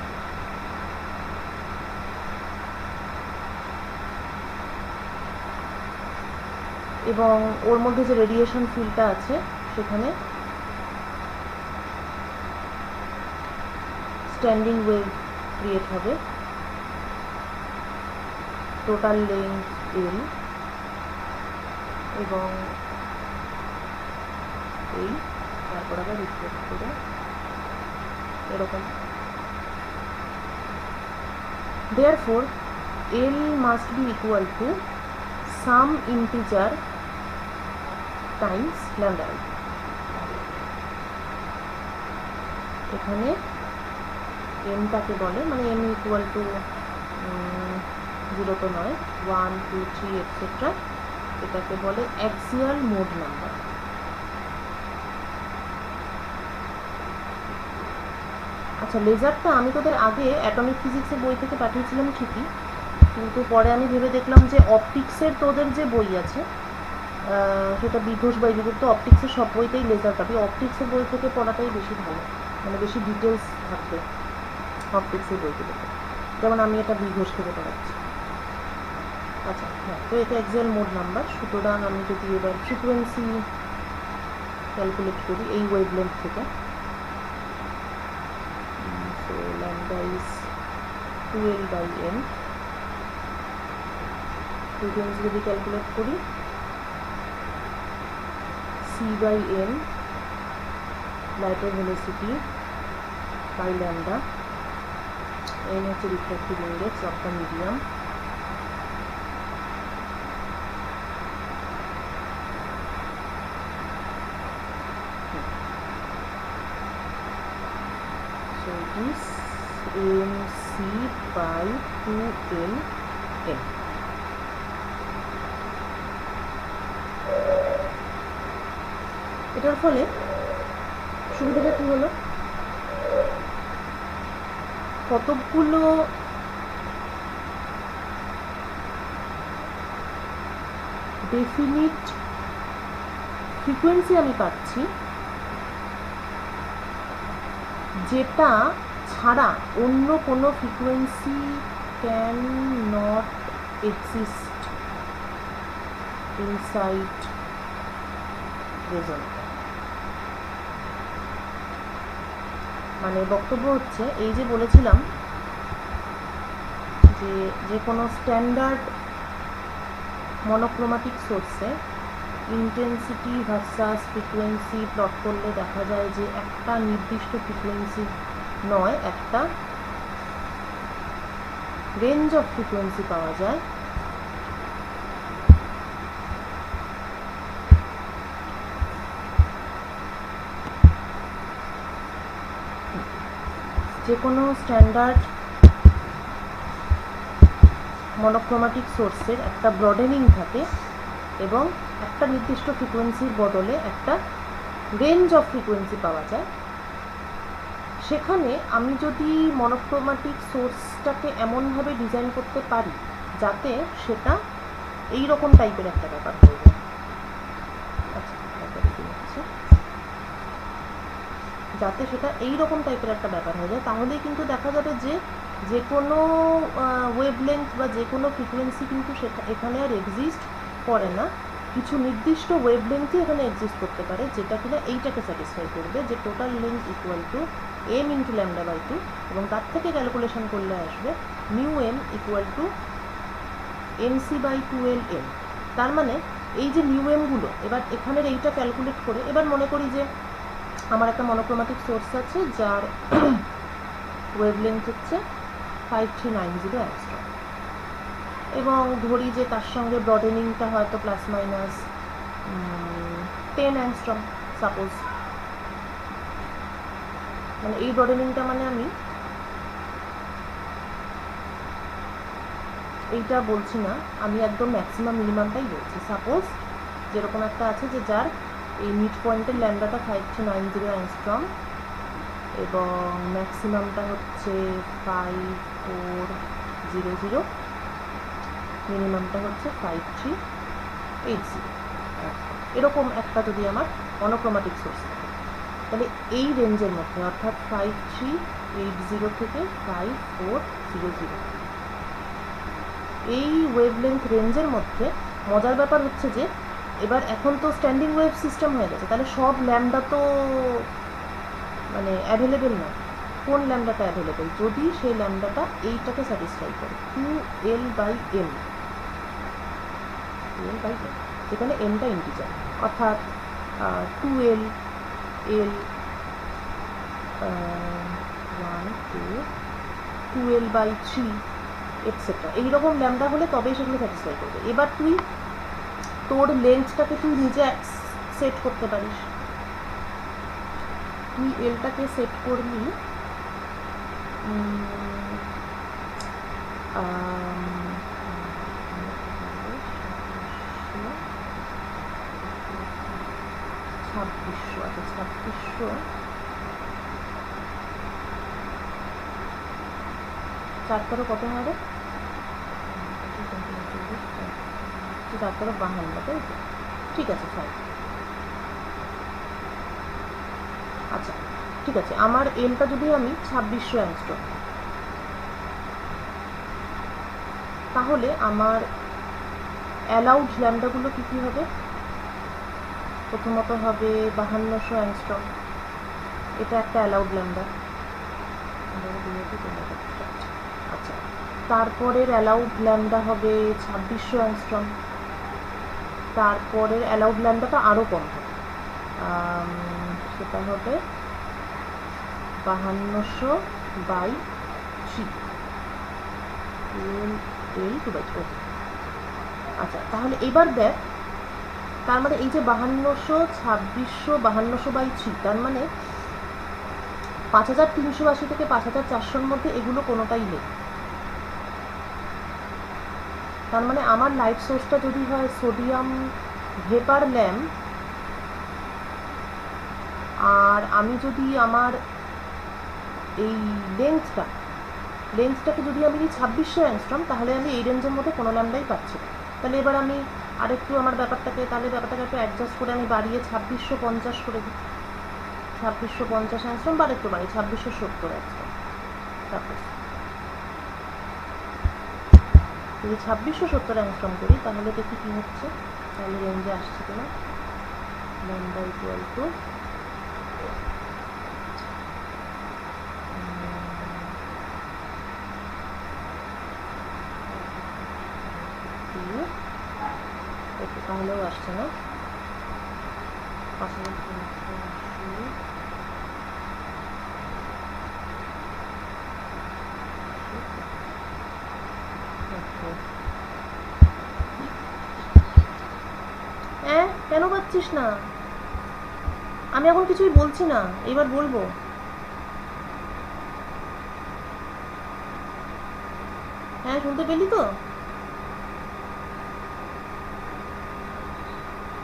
এবং ওর মধ্যে যে রেডিয়েশন ফিল্ডটা আছে সেখানে স্ট্যান্ডিং ওয়েভ ক্রিয়েট হবে, টোটাল লেন্থ L, এবং এই তারপর আবার রিফ্লেক্ট করে এরকম। Therefore L must be equal to some integer times lambda i। এখানে m-টাকে বলে, মানে m ইকুয়াল টু 0 তো নয়, 1 2 3 এটসেট্রা, এটাকে বলে অ্যাক্সিয়াল মোড নাম্বার। আচ্ছা, লেজারটা আমি তোদের আগে অ্যাটমিক ফিজিক্সের বই থেকে পাঠিয়েছিলাম ঠিকই, কিন্তু পরে আমি ভেবে দেখলাম যে অপটিক্সের তোদের যে বই আছে সেটা বিঘোষ বা বিভক্ত, অপটিক্সের সব বইতেই লেজার পাবি। অপটিক্সের বই থেকে পড়াটাই বেশি ভালো, মানে বেশি ডিটেলস থাকবে অপটিক্সের বইগুলোতে, যেমন আমি এটা বিঘোষ থেকে পড়াচ্ছি। আচ্ছা হ্যাঁ, তো এটা অ্যাক্সিয়াল মোড নাম্বার। সুতরাং আমি যদি এবার ফ্রিকোয়েন্সি ক্যালকুলেট করি এই ওয়েভলেন্থ থেকে, so lambda is 2L/n, frequency যদি ক্যালকুলেট করি c/n লাইটের ভেলোসিটি বাই ল্যামডা, n হচ্ছে refractive index of the medium, so it is mc/2Ln। এটার ফলে সুবিধাটা কি হলো, কতগুলো ডেফিনিট ফ্রিকোয়েন্সি আমি পাচ্ছি, যেটা ছাড়া অন্য কোনো frequency can not exist inside resonator. মানে বক্তব্য হচ্ছে এই যে বলেছিলাম যে কোনো স্ট্যান্ডার্ড মনোক্রোমাটিক সোর্সে ইন্টেন্সিটি ভার্সাস ফ্রিকোয়েন্সি প্লট করলে দেখা যায় যে একটা নির্দিষ্ট ফ্রিকোয়েন্সি নয়, একটা রেঞ্জ অফ ফ্রিকোয়েন্সি পাওয়া যায় যে কোনো স্ট্যান্ডার্ড মনোক্রোমাটিক সোর্সের একটা ব্রডেনিং থাকে এবং একটা নির্দিষ্ট ফ্রিকোয়েন্সির বদলে একটা রেঞ্জ অফ ফ্রিকোয়েন্সি পাওয়া যায়। সেখানে আমি যদি মনোক্রোমাটিক সোর্সটাকে এমনভাবে ডিজাইন করতে পারি যাতে সেটা এই রকম টাইপের একটা ব্যাপার হয়ে যায়। আচ্ছা, যাতে সেটা এই রকম টাইপের একটা ব্যাপার হয়ে যায়, তাহলেই কিন্তু দেখা যাবে যে কোনো ওয়েভলেন্থ বা যে কোনো ফ্রিকোয়েন্সি কিন্তু সেটা এখানে আর এক্সিস্ট করে না। কিছু নির্দিষ্ট ওয়েভলেন্থই এখানে এক্সিস্ট করতে পারে, যেটা কিনা এইটাকে স্যাটিসফাই করবে, যে total length equal to m into lambda by 2, এবং তার থেকে ক্যালকুলেশন করলে আসবে mu m equal to mc by 2lm। তার মানে এই যে মিউ এমগুলো এবার এখানের এইটা ক্যালকুলেট করে, এবার মনে করি যে আমার একটা মনোক্রোমাটিক সোর্স আছে যার ওয়েভলেন্থ হচ্ছে 5390 অ্যাংস্ট্রম, এবং ধরি যে তার সঙ্গে ব্রডেনিংটা হয়তো প্লাস মাইনাস 10 অ্যাংস্ট্রম সাপোজ। মানে এই ব্রডেনিংটা মানে আমি এইটা বলছি না, আমি একদম ম্যাক্সিমাম মিনিমামটাই বলছি। সাপোজ যেরকম একটা আছে যে যার এই মিড পয়েন্টের ল্যামডাটা 5390 অ্যাংস্ট্রম এবং ম্যাক্সিমামটা হচ্ছে 5400, মিনিমামটা হচ্ছে 5380। এরকম একটা যদি আমার মনোক্রোমাটিক সোর্স থাকে, তাহলে এই রেঞ্জের মধ্যে অর্থাৎ 5380 থেকে 5400 এই ওয়েভলেন্থ রেঞ্জের মধ্যে মজার ব্যাপার হচ্ছে যে এবার এখন তো স্ট্যান্ডিং ওয়েভ সিস্টেম হয়ে গেছে, তাহলে সব ল্যামডা তো মানে অ্যাভেলেবেল না। কোন ল্যামডাটা অ্যাভেলেবেল? যদি সেই ল্যামডাটা এইটাকে স্যাটিসফাই করে 2l/m, যেখানে mটা ইন্টিজার, অর্থাৎ 2l, l 1 2 2l/3 এটসেট্রা, এইরকম ল্যামডা হলে তবেই সেগুলো স্যাটিসফাই করবে। এবার তুই তোর লেন্থটাকে তুই নিজে সেট করতে পারিস। তুই এলটাকে সেট করলি 2600। আচ্ছা 2600 4 কত হবে? 4 52, তাই তো? ঠিক আছে, ফাইন। আচ্ছা ঠিক আছে, আমার এমটা যদি আমি 2600 অ্যাংস্ট্রম, তাহলে আমার অ্যালাউড ল্যামডাগুলো কী কী হবে? প্রথমত হবে 5200 অ্যাংস্ট্রম, এটা একটা অ্যালাউড ল্যামডা। আচ্ছা, তারপরের অ্যালাউড ল্যামডা হবে 2600 অ্যাংস্ট্রম, তারপরের অ্যালাউড ল্যামডাটা আরও কম হবে, সেটা হবে 5200/3 2/2। আচ্ছা, তাহলে এবার দেখ, তার মানে এই যে 5200, 2600, 5200/3, তার মানে 5380 থেকে 5400-র মধ্যে এগুলো কোনোটাই নেই। তার মানে আমার লাইট সোর্সটা যদি হয় সোডিয়াম ভেপার ল্যাম্প, আর আমি যদি আমার এই লেন্থটাকে যদি আমি 2600 অ্যাংস্ট্রম, তাহলে আমি এই রেঞ্জের মধ্যে কোনো ল্যাম্ডাই পাচ্ছি না। তাহলে এবার আমি আরেকটু আমার ব্যাপারটাকে একটু অ্যাডজাস্ট করে আমি বাড়িয়ে 2650 করে দিই। 2650 অ্যাংস্ট্রম বা একটু বাড়ি 2670 অ্যাংস্ট্রম। তারপর যদি 2670 অ্যাংস্ট্রম করি, তাহলে দেখি কী হচ্ছে, তাহলে রেঞ্জে আসছে কিনা। ল্যাম্ডা ইকুয়াল টু তাহলেও আসছে না। 5380 কেন পাচ্ছিস না? আমি এখন কিছুই বলছি না, এবার বলবো। হ্যাঁ শুনতে পেলি তো?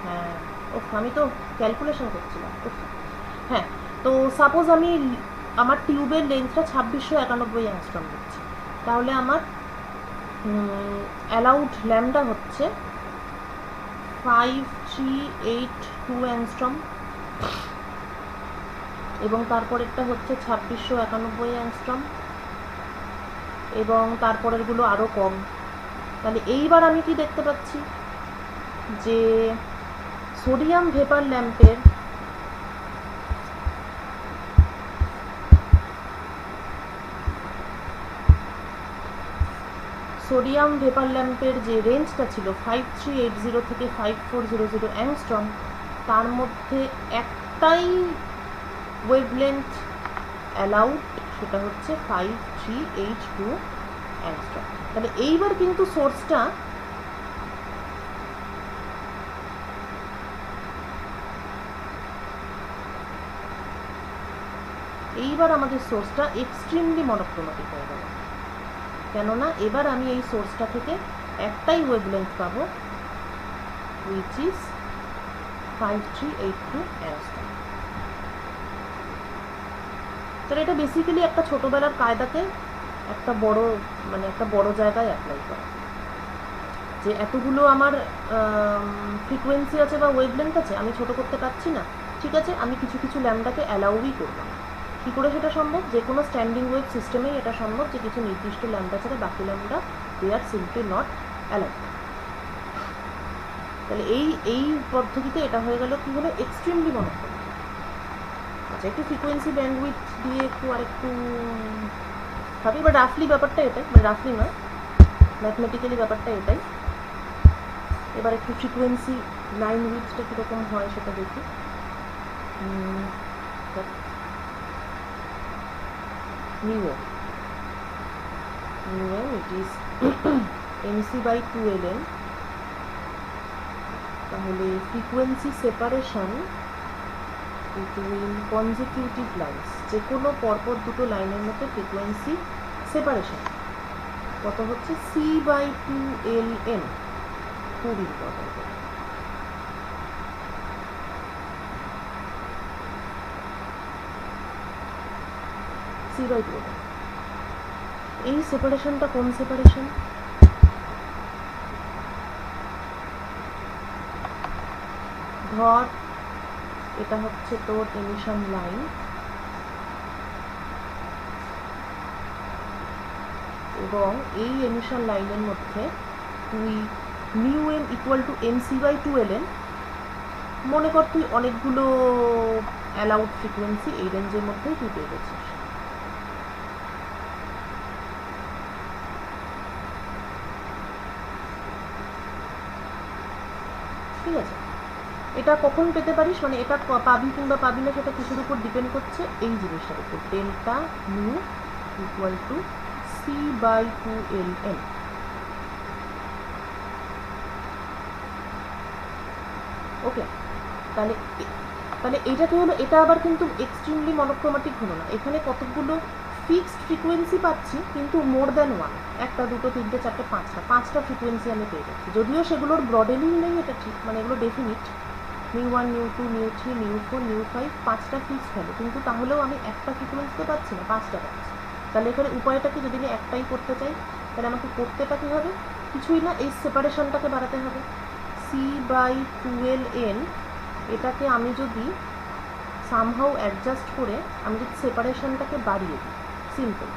হ্যাঁ আমি তো ক্যালকুলেশন করছিলাম। হ্যাঁ, তো সাপোজ আমার টিউবের লেন্থটা 2691 অ্যাংস্ট্রম দিচ্ছি, তাহলে আমার অ্যালাউড ল্যামডা হচ্ছে 5382 অ্যাংস্ট্রম, এবং তারপরেরটা হচ্ছে 2691 অ্যাংস্ট্রম, এবং তারপরেরগুলো আরও কম। তাহলে এইবার আমি কি দেখতে পাচ্ছি যে সোডিয়াম ভেপার ল্যাম্পের যে রেঞ্জটা ছিল 5380 থেকে 5400 অ্যাংস্ট্রম, তার মধ্যে একটাই ওয়েভলেন্থ অ্যালাউড, সেটা হচ্ছে 5382 অ্যাংস্ট্রম। তাহলে এইবার কিন্তু সোর্সটা আমাদের সোর্সটা এক্সট্রিমলি মনোক্রোমেটিক হয়ে গেল, কেননা এবার আমি এই সোর্সটা থেকে একটাই ওয়েভলেন্থ পাবো, হুইচ ইজ 5382 অ্যাংস্ট্রম। তাহলে এটা বেসিক্যালি একটা ছোটবেলার কায়দাকে একটা বড় জায়গায় অ্যাপ্লাই করা, যে এতগুলো আমার ফ্রিকোয়েন্সি আছে বা ওয়েভলেন্থ আছে, আমি ছোট করতে পারছি না, ঠিক আছে, আমি কিছু কিছু ল্যাম্বডাকে অ্যালাউই করবো না। কী করে সেটা সম্ভব? যে কোনো স্ট্যান্ডিং ওয়েভ সিস্টেমেই এটা সম্ভব যে কিছু নির্দিষ্ট ল্যাম্বডা ছাড়া বাকি lambda they are simply not allowed. তাহলে এই পদ্ধতিতে এটা হয়ে গেল কি হলো, এক্সট্রিমলি মনোক্রোমেটিক। আচ্ছা, একটু ফ্রিকোয়েন্সি ব্যান্ডউইথ দিয়ে আরেকটু ভাবি, বা রাফলি ব্যাপারটা এটাই, রাফলি নয়, ম্যাথমেটিক্যালি ব্যাপারটা এটাই। এবার একটু ফ্রিকোয়েন্সি লাইন উইথটা কীরকম হয় সেটা দেখি। It is MC/2ln। তাহলে frequency separation between consecutive lines, যে কোনো পরপর দুটো লাইনের মধ্যে ফ্রিকোয়েন্সি সেপারেশন কত হচ্ছে, C/2ln। খুব ইম্পর্টেন্ট। C/2ln। এই সেপারেশনটা কোন সেপারেশন? ধর এটা হচ্ছে তোর এমিশন লাইন, এবং এই এমিশন লাইনের মধ্যে তুই μm = MC/2ln মনে কর, তুই অনেকগুলো অ্যালাউড ফ্রিকোয়েন্সি এই রেঞ্জের মধ্যেই তুই পেয়ে গেছিস। ঠিক আছে, এটা কখন পেতে পারিস, এটা পাবি কিংবা পাবি না সেটা কিছুর উপর ডিপেন্ড করছে এই জিনিসটার উপর, ডেল্টা মিউ = C/2ln। ওকে, তাহলে এটা কি হলো, এটা আবার কিন্তু এক্সট্রিমলি মনোক্রোমেটিক হলো না। এখানে কতগুলো ফিক্সড ফ্রিকোয়েন্সি পাচ্ছি, কিন্তু মোর দ্যান ওয়ান, একটা দুটো তিনটে চারটে পাঁচটা ফ্রিকোয়েন্সি আমি পেয়ে যাচ্ছি। যদিও সেগুলোর ব্রডেনিং নেই, এটা ঠিক, এগুলো ডেফিনিট, μ1 μ2 μ3 μ4 μ5 পাঁচটা ফিক্সড হলো, কিন্তু তাহলেও আমি একটা ফ্রিকোয়েন্সি তো পাচ্ছি না, পাঁচটা পাচ্ছি। তাহলে এখানে উপায়টা কি, যদি আমি একটাই করতে চাই তাহলে আমাকে করতেটা কী হবে, কিছুই না, এই সেপারেশনটাকে বাড়াতে হবে। C/2ln এটাকে আমি যদি সামহাউ অ্যাডজাস্ট করে আমি যদি সেপারেশনটাকে বাড়িয়ে দিই, সিম্পল।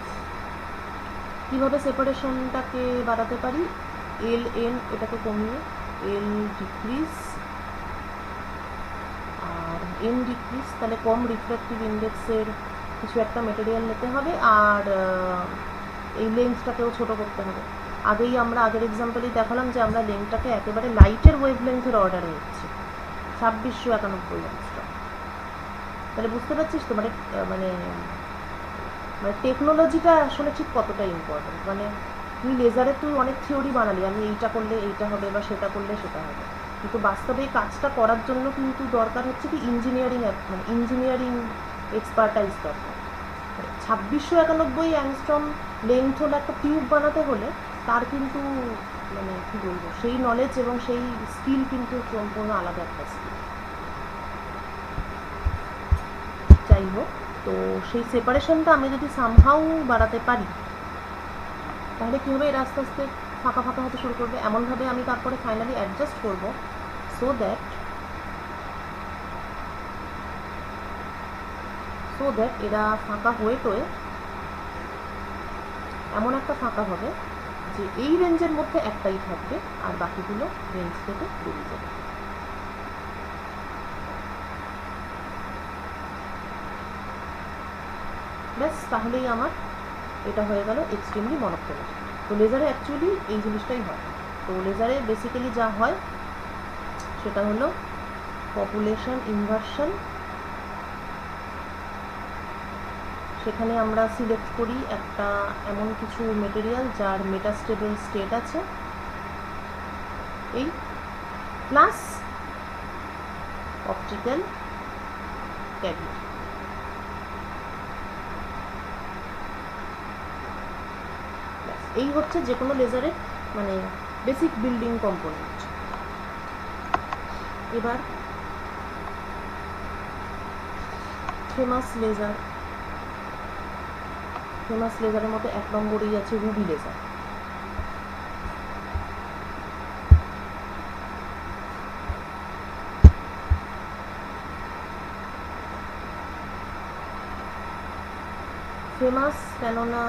কীভাবে সেপারেশনটাকে বাড়াতে পারি, ln এটাকে কমিয়ে l ডিক্রিজ আর n ডিক্রিজ, তাহলে কম রিফ্র্যাক্টিভ ইন্ডেক্সের কিছু একটা মেটেরিয়াল নিতে হবে, আর এই লেন্থটাকেও ছোট করতে হবে। আগের এক্সাম্পলেই দেখালাম যে আমরা লেন্থটাকে একেবারে লাইটের ওয়েভলেন্থের অর্ডারে নিচ্ছি, 2691 অ্যাংস্ট্রম। তাহলে বুঝতে পারছিস তো টেকনোলজিটা আসলে ঠিক কতটা ইম্পর্টেন্ট। তুই লেজারে তুই অনেক থিওরি বানালি, আমি এইটা করলে এইটা হবে বা সেটা করলে সেটা হবে, কিন্তু বাস্তবে এই কাজটা করার জন্য কিন্তু দরকার হচ্ছে কি ইঞ্জিনিয়ারিং এক্সপার্টাইজ দরকার। 2691 অ্যাংস্ট্রম লেন্থ হলে একটা টিউব বানাতে হলে তার কিন্তু মানে কী বলবো, সেই নলেজ এবং সেই স্কিল কিন্তু সম্পূর্ণ আলাদা একটা স্কিল। যাই হোক, তো সেই সেপারেশনটা আমি যদি সামহাউ বাড়াতে পারি, তাহলে কী হবে, এর আস্তে আস্তে ফাঁকা ফাঁকা হতে শুরু করবে। এমনভাবে আমি তারপরে ফাইনালি অ্যাডজাস্ট করবো সো দ্যাট এরা ফাঁকা হয়ে টয়ে এমন একটা ফাঁকা হবে যে এই রেঞ্জের মধ্যে একটাই থাকবে, আর বাকিগুলো রেঞ্জ থেকে বেরিয়ে যাবে। ব্যাস, তাহলেই আমার এটা হয়ে গেল এক্সট্রিমলি মনোক্রোমেটিক। তো লেজারে অ্যাকচুয়ালি এই জিনিসটাই হয়। তো লেজারে বেসিক্যালি যা হয় সেটা হলো পপুলেশন ইনভার্সন। সেখানে আমরা সিলেক্ট করি একটা এমন কিছু মেটেরিয়াল যার মেটাস্টেবল স্টেট আছে, এই প্লাস অপটিক্যাল ক্যাভিটি। এই হচ্ছে যে কোনো লেজারের মানে বেসিক বিল্ডিং কম্পোনেন্ট। এবার ফেমাস লেজারের মধ্যে 1 নম্বরেই আছে রুবি লেজার। ফেমাস কেননা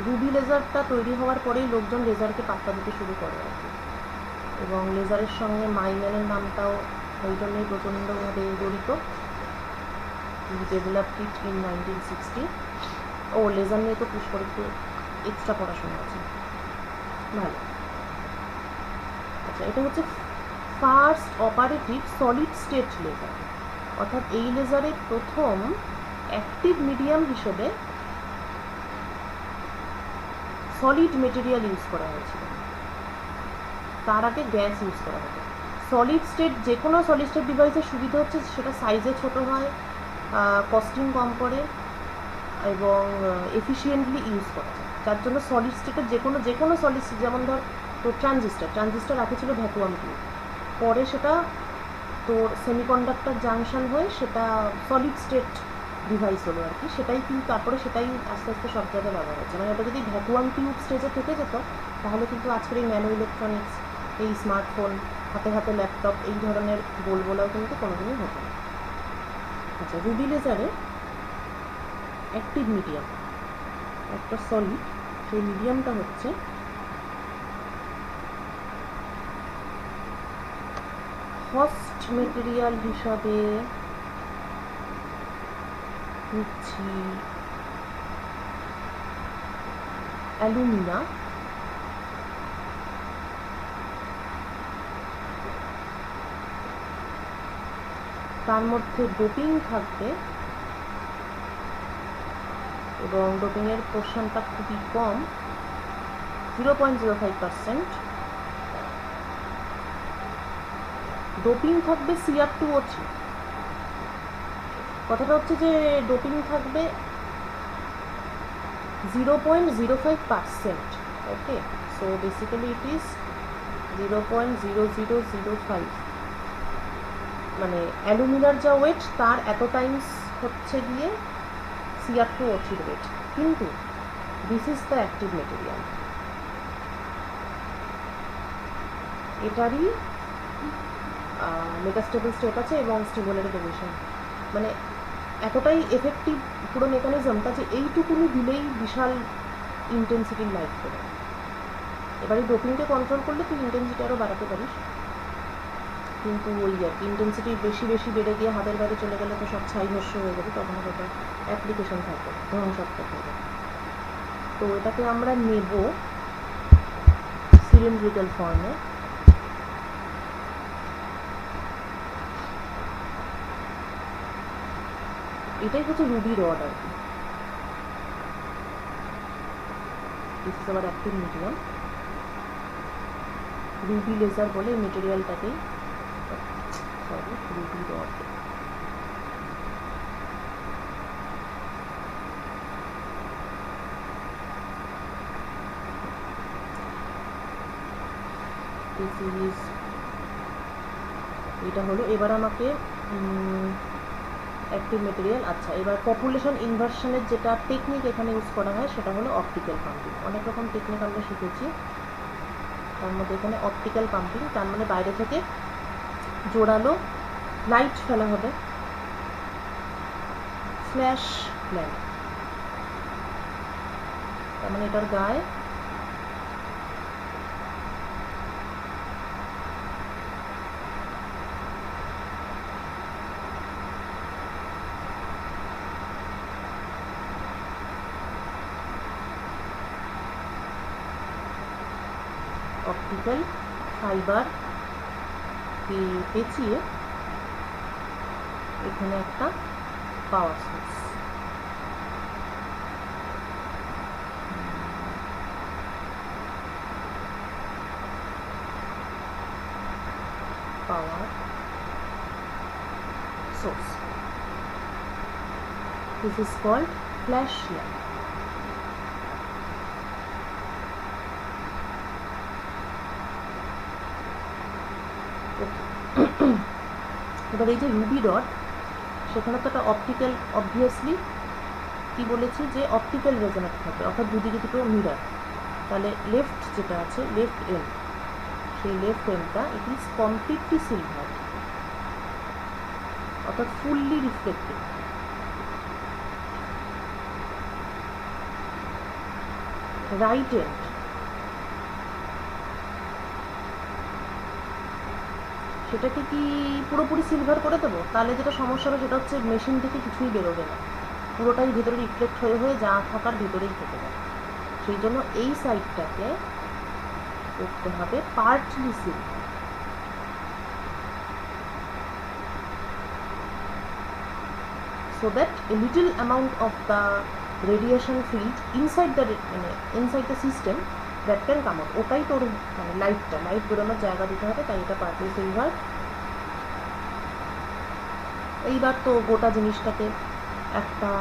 রুবি লেজারটা তৈরি হওয়ার পরেই লোকজন লেজারকে পাত্তা দিতে শুরু করে আর কি, এবং লেজারের সঙ্গে মাইম্যানের নামটাও ওই জন্যই প্রচণ্ডভাবে জড়িত। Developed it in 1960। ও লেজার নিয়ে তো পুশ করে একটু এক্সট্রা পড়াশোনা আছে, ভালো। আচ্ছা, এটা হচ্ছে first operative solid state laser, অর্থাৎ এই লেজারে প্রথম অ্যাক্টিভ মিডিয়াম হিসেবে সলিড মেটেরিয়াল ইউজ করা হয়েছিল। তার আগে গ্যাস ইউজ করা হতো। সলিড স্টেট, যে কোনো সলিড স্টেট ডিভাইসের সুবিধা হচ্ছে সেটা সাইজে ছোট হয়, কস্টিং কম করে এবং এফিসিয়েন্টলি ইউজ করা যায়, যার জন্য সলিড স্টেটের যে কোনো সলিড স্টেট, যেমন ধর তোর ট্রানজিস্টার আগে ছিল ভ্যাকুয়াম টিউব, পরে সেটা তোর সেমিকন্ডাক্টর জাংশন হয়ে সেটা সলিড স্টেট ডিভাইস হলো আর কি। সেটাই কিন্তু তারপরে সেটাই আস্তে আস্তে সব জায়গায় ব্যবহার হচ্ছে। মানে ওটা যদি ভ্যাকুয়াম টিউব স্টেজে থেকে যেত তাহলে কিন্তু আজকের এই ন্যানো ইলেকট্রনিক্স, এই স্মার্টফোন, হাতে হাতে ল্যাপটপ, এই ধরনের গোলগোলাও কিন্তু কোনোদিনই হতো না। আচ্ছা, রুবি লেজারে অ্যাক্টিভ মিডিয়াম একটা সলিড, সেই মিডিয়ামটা হচ্ছে হোস্ট মেটেরিয়াল হিসাবে নিচ্ছি অ্যালুমিনা, তার মধ্যে ডোপিং থাকবে এবং ডোপিংয়ের পোর্শনটা খুবই কম, 0.05%। ডোপিং থাকবে Cr2O3। কথাটা হচ্ছে যে ডোপিং থাকবে 0.05%। ওকে, সো বেসিক্যালি ইট ইজ 0.0005। মানে অ্যালুমিনার যা ওয়েট তার এত টাইমস হচ্ছে গিয়ে Cr2O3 ওয়েট, কিন্তু this is the active material. এটারই মেটাস্টেবল স্টেট আছে এবং স্টেবলের ডেভিয়েশন, মানে এতটাই এফেক্টিভ পুরো মেকানিজমটা যে এইটুকুনি দিলেই বিশাল ইন্টেন্সিটির লাইট করে। এবারে ডোপিংকে কন্ট্রোল করলে তুই ইন্টেন্সিটি আরও বাড়াতে পারিস, কিন্তু ওই আর কি ইন্টেন্সিটি বেশি বেড়ে গিয়ে হাতের বাইরে চলে গেলে তো সব ছাই ভস্য হয়ে যাবে, তখন ওটা অ্যাপ্লিকেশন থাকবে, ধ্বংসাত্মক হবে। তো এটাকে আমরা নেব সিলিন্ড্রিক্যাল ফর্মে। এটাই হচ্ছে রুবি রড আর কি। This is our active medium, ruby laser বলে এই মেটেরিয়ালটাকেই, sorry ruby rod. This is, এটা হলো। এবার আমাকে অ্যাক্টিভ মেটেরিয়াল। আচ্ছা, এবার পপুলেশন ইনভার্সনের যেটা টেকনিক এখানে ইউজ করা হয় সেটা হলো অপটিক্যাল পাম্পিং। অনেক রকম টেকনিক আমরা শিখেছি, তার মধ্যে এখানে অপটিক্যাল পাম্পিং, তার মানে বাইরে থেকে জোরালো লাইট ফেলা হবে, ফ্ল্যাশ ল্যাম্প, তার মানে এটার গায়ে অপটিক্যাল ফাইবার পেঁচিয়ে এখানে একটা power source, power source, this is called flash lamp. এবার এই যে রুবি ডট, সেখানে তো একটা অপটিক্যাল, অবভিয়াসলি কি বলেছি যে অপটিক্যাল রেজোনেট থাকবে, অর্থাৎ দুদিকে দুটো মিরার। তাহলে লেফট যেটা আছে, লেফট এন্ড, সেই লেফট এন্ডটা ইট ইজ কমপ্লিটলি সিলভার, অর্থাৎ ফুললি রিফ্লেক্টিভ। রাইট এন্ড সেটাকে কি পুরোপুরি সিলভার করে দেবো? তাহলে যেটা সমস্যা হবে সেটা হচ্ছে মেশিন থেকে কিছুই বেরোবে না, পুরোটাই ভেতরে রিফ্লেক্ট হয়ে হয়ে যা থাকার ভেতরেই থেকে যাবে। সেই জন্য এই সাইডটাকে করতে হবে partly silver. So that a little amount of the radiation field inside the system that can come out, ওটাই তোর মানে লাইট বেরোনোর জায়গা দিতে হবে, তাই এটা পার্টলি সিলভার। এইবার তো গোটা জিনিসটাকে একটা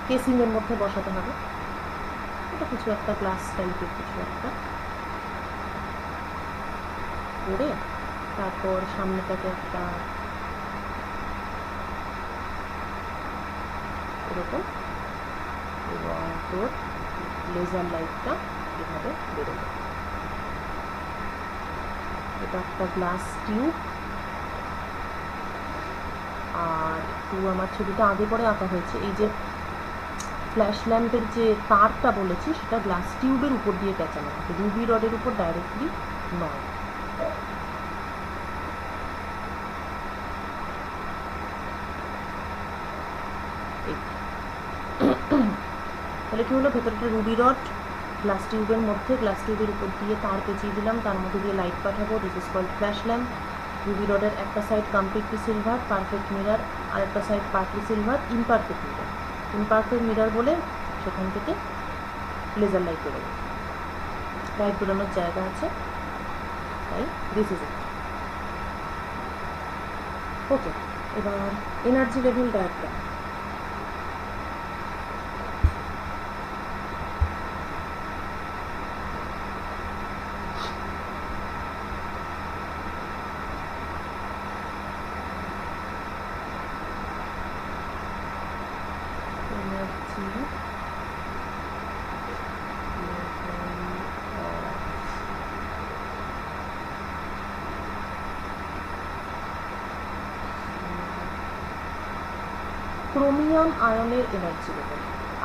কেসিংয়ের মধ্যে বসাতে হবে, এটা কিছু একটা গ্লাস টাইপের কিছু একটা করে, তারপর সামনেটাকে একটা এরকম, এবং তোর লেজার লাইটটা এভাবে বেরোবে। এটা একটা গ্লাস টিউব, আর আমার ছবিটা আগে পরে আঁকা হয়েছে। এই যে ফ্ল্যাশ ল্যাম্পের যে তারটা বলেছি সেটা গ্লাস টিউবের উপর দিয়ে পেঁচানো আছে, রুবি রডের উপর ডাইরেক্টলি নয়। তাহলে কি হলো, ভেতরটা রুবি রড গ্লাস টিউবের মধ্যে, গ্লাস টিউবের উপর দিয়ে তার পেঁচিয়ে দিলাম, তার মধ্যে দিয়ে লাইট পাঠাবো, this is called flash lamp. Ruby রডের একটা side completely silver, perfect mirror, আর একটা side partly silver, imperfect mirror. Imperfect mirror বলে সেখান থেকে লেজার লাইট বেরোবে, লাইট বেরোনোর জায়গা আছে, তাই দিস ইজ ইট। ওকে, এবার এনার্জি লেভেল ডায়াগ্রাম। ক্রোমিয়াম আয়নের এনার্জি লেভেল,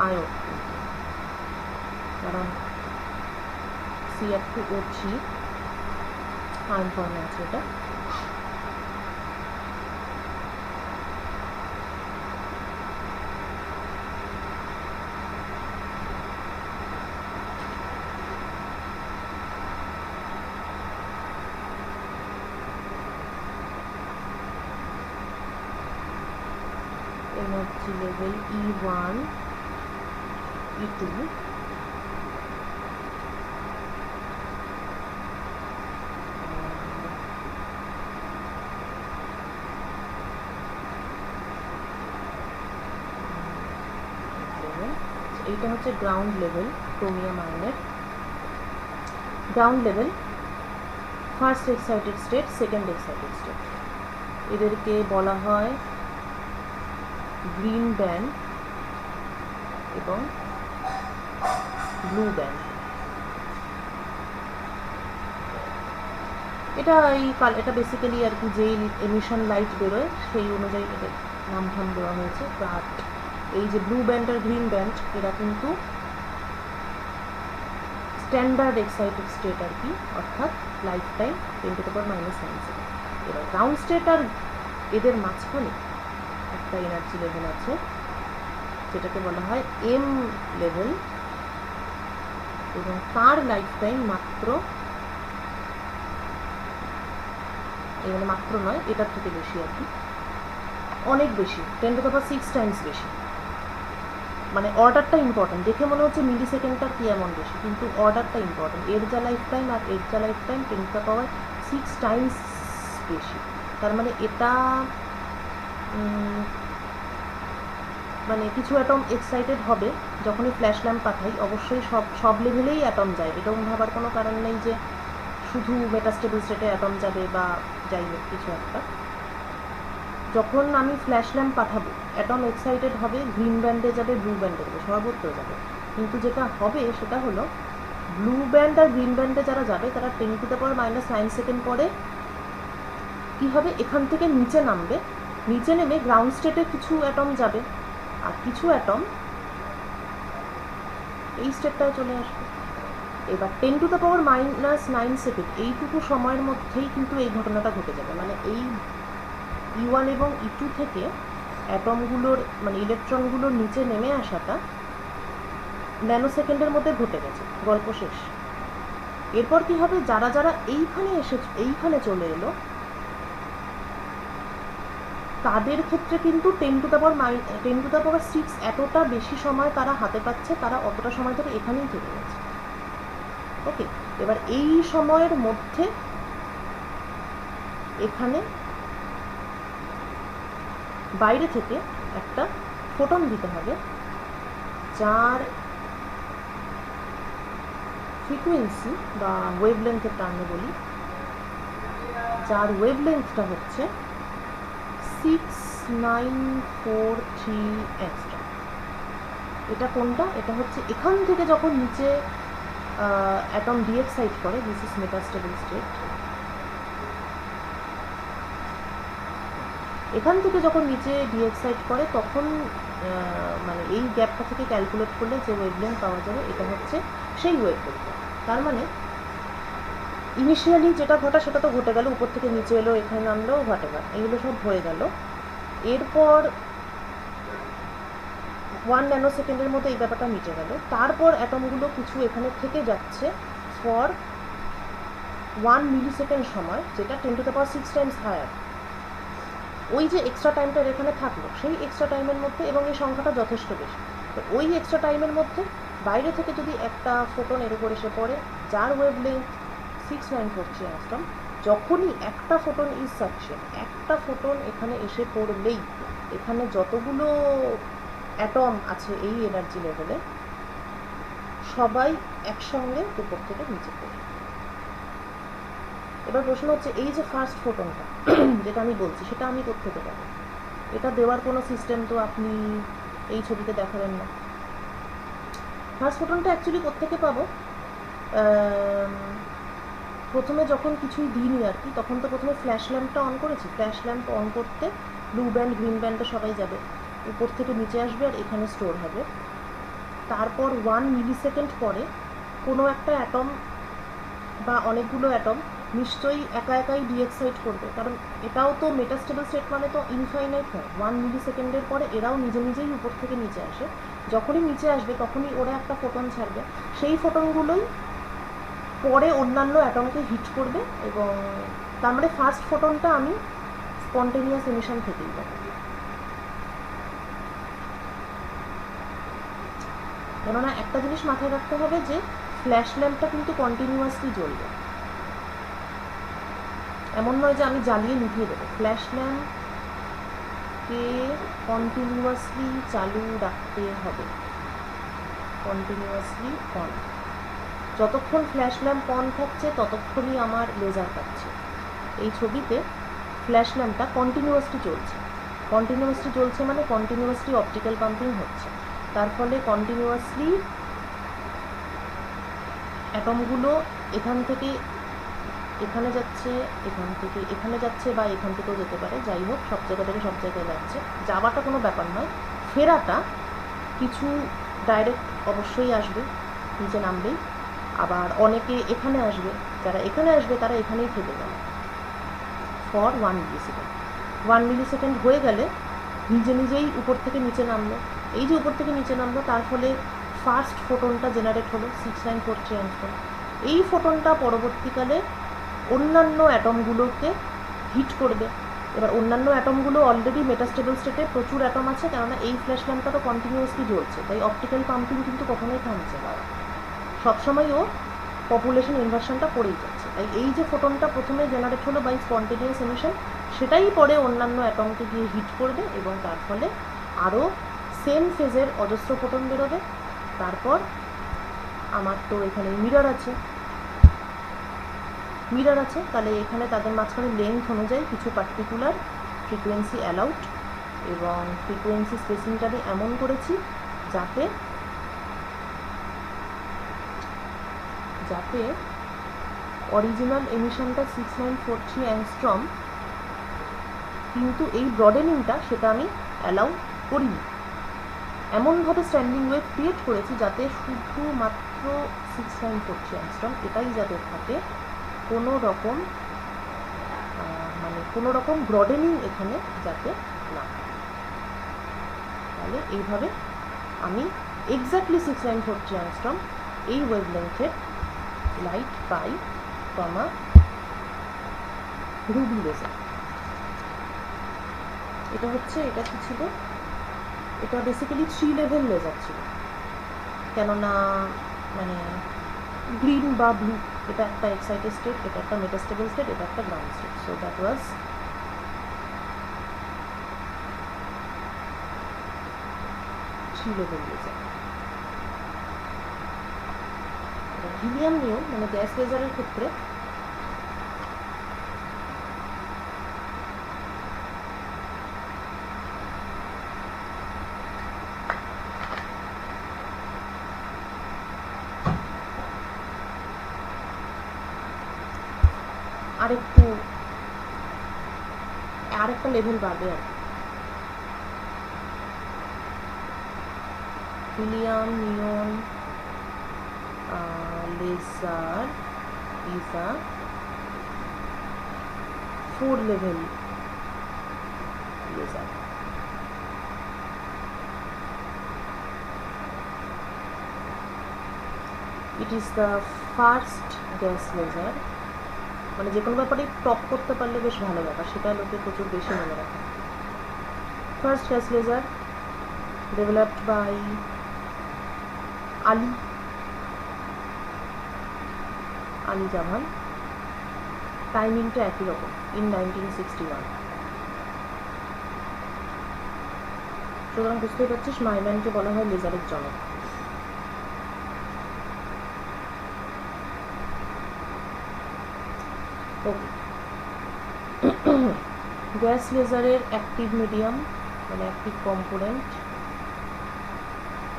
আয়ন, কারণ CF2O3 আয়ন ফর্মে আছে এটা। এনার্জি লেভেল E1, E2, এইটা হচ্ছে গ্রাউন্ড লেভেল ক্রোমিয়াম আয়নের। Ground level, first excited state, second excited state, এদেরকে বলা হয় গ্রিন ব্যান্ড এবং ব্লু ব্যান্ড। এটা বেসিক্যালি আর কি যেই এমিশন লাইট বেরোয় সেই অনুযায়ী এদের নাম ঠাম দেওয়া হয়েছে। বাট এই যে ব্লু ব্যান্ড আর গ্রিন ব্যান্ড এরা কিন্তু স্ট্যান্ডার্ড এক্সাইটেড স্টেট আর কি, অর্থাৎ লাইফ টাইম 10⁻⁻⁹। এবার গ্রাউন্ড স্টেট আর এদের মাঝখানে একটা এনার্জি লেভেল আছে যেটাকে বলা হয় এম লেভেল, এবং তার লাইফ টাইম মাত্র, এখানে মাত্র নয়, এটার থেকে বেশি আর কি, অনেক বেশি, 10⁶ টাইমস বেশি। মানে অর্ডারটা ইম্পর্টেন্ট, দেখে মনে হচ্ছে মিলি সেকেন্ডটার কি এমন বেশি, কিন্তু অর্ডারটা ইম্পর্টেন্ট। এর যা লাইফ টাইম আর এর যা লাইফ টাইম 10⁶ টাইমস বেশি। তার মানে এটা মানে কিছু অ্যাটম এক্সাইটেড হবে যখনই ফ্ল্যাশ ল্যাম্প পাঠাই, অবশ্যই সব লেভেলেই অ্যাটম যায়, এরকম ভাবার কোনো কারণ নেই যে শুধু মেটাস্টেবল স্টেটে অ্যাটম যাবে বা যাই হোক কিছু একটা। যখন আমি ফ্ল্যাশ ল্যাম্প পাঠাবো অ্যাটম এক্সাইটেড হবে, গ্রিন ব্যান্ডে যাবে, ব্লু ব্যান্ডে যাবে, সর্বত্র যাবে। কিন্তু যেটা হবে সেটা হলো ব্লু ব্যান্ড আর গ্রিন ব্যান্ডে যারা যাবে তারা 10⁻⁹ সেকেন্ড পরে কী হবে, এখান থেকে নিচে নামবে, নিচে নেমে গ্রাউন্ড স্টেটে কিছু অ্যাটম যাবে আর কিছু অ্যাটম এই স্টেটটায় চলে আসবে। এবার 10⁻⁹ সেকেন্ড এইটুকু সময়ের মধ্যেই কিন্তু এই ঘটনাটা ঘটে যাবে। মানে এই E1 এবং E2 থেকে অ্যাটমগুলোর মানে ইলেকট্রনগুলোর নিচে নেমে আসাটা ন্যানো সেকেন্ডের মধ্যে ঘটে গেছে, গল্প শেষ। এরপর কি হবে, যারা যারা এইখানে চলে এলো তাদের ক্ষেত্রে কিন্তু 10⁻⁶ এতটা বেশি সময় তারা হাতে পাচ্ছে, তারা অতটা সময় ধরে এখানেই থেকে গেছে। ওকে, এবার এই সময়ের মধ্যে এখানে বাইরে থেকে একটা ফোটন দিতে হবে যার ফ্রিকোয়েন্সি বা ওয়েভলেন্থের টার্মে বলি, যার ওয়েভলেন্থটা হচ্ছে 6943 অ্যাংস্ট্রম। এটা কোনটা? এটা হচ্ছে এখান থেকে যখন নিচে অ্যাটম ডিএক্সাইট করে, দিস ইজ মেটাস্টেবল স্টেট, এখান থেকে যখন নিচে ডিএক্সাইট করে তখন মানে এই গ্যাপটা থেকে ক্যালকুলেট করলে যে ওয়েভলেন্থ পাওয়া যাবে এটা হচ্ছে সেই ওয়েভলেন্থ। তার মানে ইনিশিয়ালি যেটা ঘটা সেটা তো ঘটে গেল, উপর থেকে নিচে এলো, এখানে নামলো, হোয়াটএভার, এগুলো সব হয়ে গেল। এরপর 1 ন্যানো সেকেন্ডের মধ্যে এই ব্যাপারটা মিটে গেল। তারপর অ্যাটমগুলো কিছু এখানে থেকে যাচ্ছে ফর 1 মিলি সেকেন্ড সময়, যেটা 10⁻⁶ টাইমস হায়ার। ওই যে এক্সট্রা টাইমটা এখানে থাকলো সেই এক্সট্রা টাইমের মধ্যে, এবং এই সংখ্যাটা যথেষ্ট বেশি, তো ওই এক্সট্রা টাইমের মধ্যে বাইরে থেকে যদি একটা ফোটন এর উপর এসে পড়ে যার ওয়েভলেন্থ 6943 অ্যাংস্ট্রম, যখনই একটা ফোটন ইজ সাফিশিয়েন্ট, একটা ফোটন এখানে এসে পড়লেই এখানে যতগুলো অ্যাটম আছে এই এনার্জি লেভেলে সবাই একসঙ্গে উপর থেকে নিচে পড়ে। এবার প্রশ্ন হচ্ছে এই যে ফার্স্ট ফোটনটা যেটা আমি বলছি সেটা আমি কোত্থেকে পাবো? এটা দেওয়ার কোনো সিস্টেম তো আপনি এই ছবিতে দেখাবেন না। ফার্স্ট ফোটনটা অ্যাকচুয়ালি কোত্থেকে পাবো? প্রথমে যখন কিছুই দিইনি আর কি, তখন তো প্রথমে ফ্ল্যাশ ল্যাম্পটা অন করেছি। ফ্ল্যাশ ল্যাম্প অন করতে ব্লু ব্যান্ড গ্রিন ব্যান্ডে সবাই যাবে, উপর থেকে নিচে আসবে আর এখানে স্টোর হবে। তারপর 1 মিলি সেকেন্ড পরে কোনো একটা অ্যাটম বা অনেকগুলো অ্যাটম নিশ্চয়ই একা একাই ডিএক্সাইট করবে, কারণ এটাও তো মেটাস্টেবল স্টেট, মানে তো ইনফাইনাইট নয়। 1 মিলি সেকেন্ডের পরে এরাও নিজে নিজেই উপর থেকে নিচে আসে, যখনই নিচে আসবে তখনই ওরা একটা ফোটন ছাড়বে, সেই ফোটনগুলোই পরে অন্যান্য অ্যাটমকে হিট করবে, এবং তার মানে ফার্স্ট ফোটনটা আমি স্পন্টেনিয়াস এমিশন থেকেই পাবো। কেননা একটা জিনিস মাথায় রাখতে হবে যে ফ্ল্যাশ ল্যাম্পটা কিন্তু কন্টিনিউয়াসলি জ্বলবে, এমন নয় যে আমি জ্বালিয়ে নিভিয়ে দেবো। ফ্ল্যাশ ল্যাম্পকে কন্টিনিউয়াসলি চালু রাখতে হবে, কন্টিনিউয়াসলি অন। যতক্ষণ ফ্ল্যাশ ল্যাম্প অন থাকছে ততক্ষণই আমার লেজার পাচ্ছে। এই ছবিতে ফ্ল্যাশ ল্যাম্পটা কন্টিনিউয়াসলি চলছে মানে কন্টিনিউয়াসলি অপটিক্যাল পাম্পিং হচ্ছে, তার ফলে কন্টিনিউয়াসলি অ্যাটমগুলো এখান থেকে এখানে যাচ্ছে, এখান থেকে এখানে যাচ্ছে, বা এখান থেকেও যেতে পারে, যাই হোক সব জায়গা থেকে সব জায়গায় যাচ্ছে। যাওয়াটা কোনো ব্যাপার নয়, ফেরাটা কিছু ডাইরেক্ট অবশ্যই আসবে নিচে নামলেই, আবার অনেকে এখানে আসবে, যারা এখানে আসবে তারা এখানেই থেকে যাবে ফর 1 মিলিসেকেন্ড। 1 মিলিসেকেন্ড হয়ে গেলে নিজেই উপর থেকে নিচে নামলো। এই যে উপর থেকে নিচে নামলো তার ফলে ফার্স্ট ফোটনটা জেনারেট হলো 6943 অ্যাংস্ট্রম। এই ফোটনটা পরবর্তীকালে অন্যান্য অ্যাটমগুলোকে হিট করবে। এবার অন্যান্য অ্যাটমগুলো অলরেডি মেটাস্টেবল স্টেটে প্রচুর অ্যাটম আছে, কেননা এই ফ্ল্যাশ ল্যাম্পটা তো কন্টিনিউয়াসলি জ্বলছে, তাই অপটিক্যাল পাম্পিং কিন্তু কখনোই থামছে না, সবসময় ও পপুলেশন ইনভার্সনটা করেই যাচ্ছে। তাই এই যে ফোটনটা প্রথমে জেনারেট হলো বাই স্পন্টেনিয়াস এমিশন, সেটাই পরে অন্যান্য অ্যাটমকে গিয়ে হিট করবে এবং তার ফলে আরও সেম ফেজের অজস্র ফোটন বেরোবে। তারপর আমার তো এখানে মিরর আছে, তাহলে এখানে তাদের মাঝখানে লেন্থ অনুযায়ী কিছু পার্টিকুলার ফ্রিকোয়েন্সি অ্যালাউড, এবং ফ্রিকোয়েন্সি স্পেসিংটা আমি এমন করেছি যাতে অরিজিনাল এমিশনটা 6943 অ্যাংস্ট্রম, কিন্তু এই ব্রডেনিংটা সেটা আমি অ্যালাউ করিনি। এমনভাবে স্ট্যান্ডিং ওয়েভ ক্রিয়েট করেছি যাতে শুধুমাত্র 6943 অ্যাংস্ট্রম এটাই যাতে থাকে, কোনো রকম ব্রডেনিং এখানে যাতে না। তাহলে এইভাবে আমি এক্স্যাক্টলি 6943 অ্যাংস্ট্রম এই ওয়েভলেন্থের লাইট পাই কমা রুবি লেজার। এটা কি ছিল, এটা বেসিক্যালি 3 লেভেল লেজার ছিল, কেননা মানে গ্রিন বা ব্লু, এটা একটা এক্সাইটেড স্টেট, এটা একটা মেটাস্টেবল স্টেট, এটা একটা ground state. So that was level laser. Helium neon মানে গ্যাস লেজারের ক্ষেত্রে আরেকটা লেভেল বাড়বে আর helium neon laser is a 4 level laser. It is the first gas laser, মানে যে কোনো ব্যাপারে টপ করতে পারলে বেশ ভালো ব্যাপার, সেটা লোকে প্রচুর বেশি মনে রাখে। First gas laser developed by Ali Javan, টাইমিংটা একই রকম, ইন 1961। সুতরাং বুঝতেই পারছিস মাইম্যানকে বলা হয় লেজারের জনক। ওকে, গ্যাস লেজারের অ্যাক্টিভ মিডিয়াম মানে অ্যাক্টিভ কম্পোনেন্ট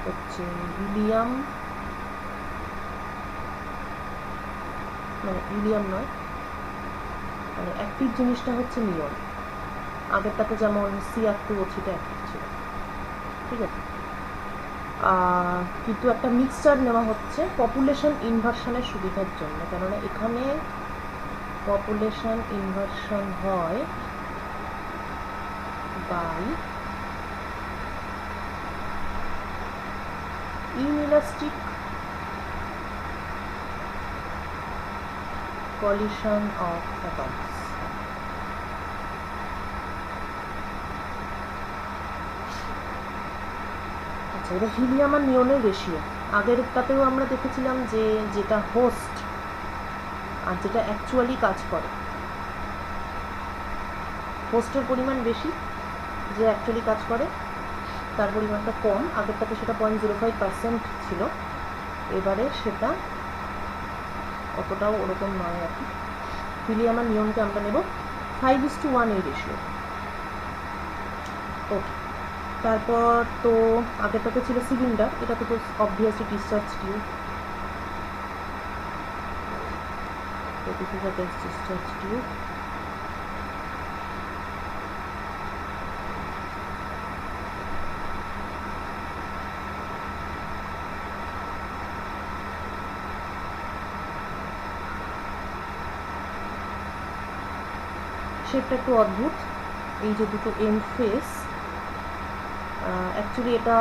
হচ্ছে হিলিয়াম, মানে হিলিয়াম নয়, মানে অ্যাক্টিভ জিনিসটা হচ্ছে নিয়ন। আগেরটাতে যেমন CR2O3টা অ্যাক্টিভ ছিল, ঠিক আছে, কিন্তু একটা মিক্সচার নেওয়া হচ্ছে পপুলেশন ইনভার্সনের সুবিধার জন্য, কেননা এখানে পপুলেশন ইনভার্সন হয় by inelastic collision of atoms. আচ্ছা, এটা হিলিয়াম আর নিয়নের রেশিও। আগেরটাতেও আমরা দেখেছিলাম যে যেটা হোস্ট আর যেটা অ্যাকচুয়ালি কাজ করে, হোস্টের পরিমাণ বেশি, যে অ্যাকচুয়ালি কাজ করে তার পরিমাণটা কম। আগেরটাতে সেটা 0.05% ছিল, এবারে সেটা অতটাও ওরকম নয় আর কি। হিলিয়ামের নিয়মকে আমরা নেব 5:1 এই রেশিও। ওকে, তারপর তো আগেরটাতে ছিল সিলিন্ডার, এটা তো obviously discharge tube. So this is a gas discharge tube. শেপটা একটু অদ্ভুত, এই যে দুটো এন্ড ফেস, অ্যাকচুয়ালি এটা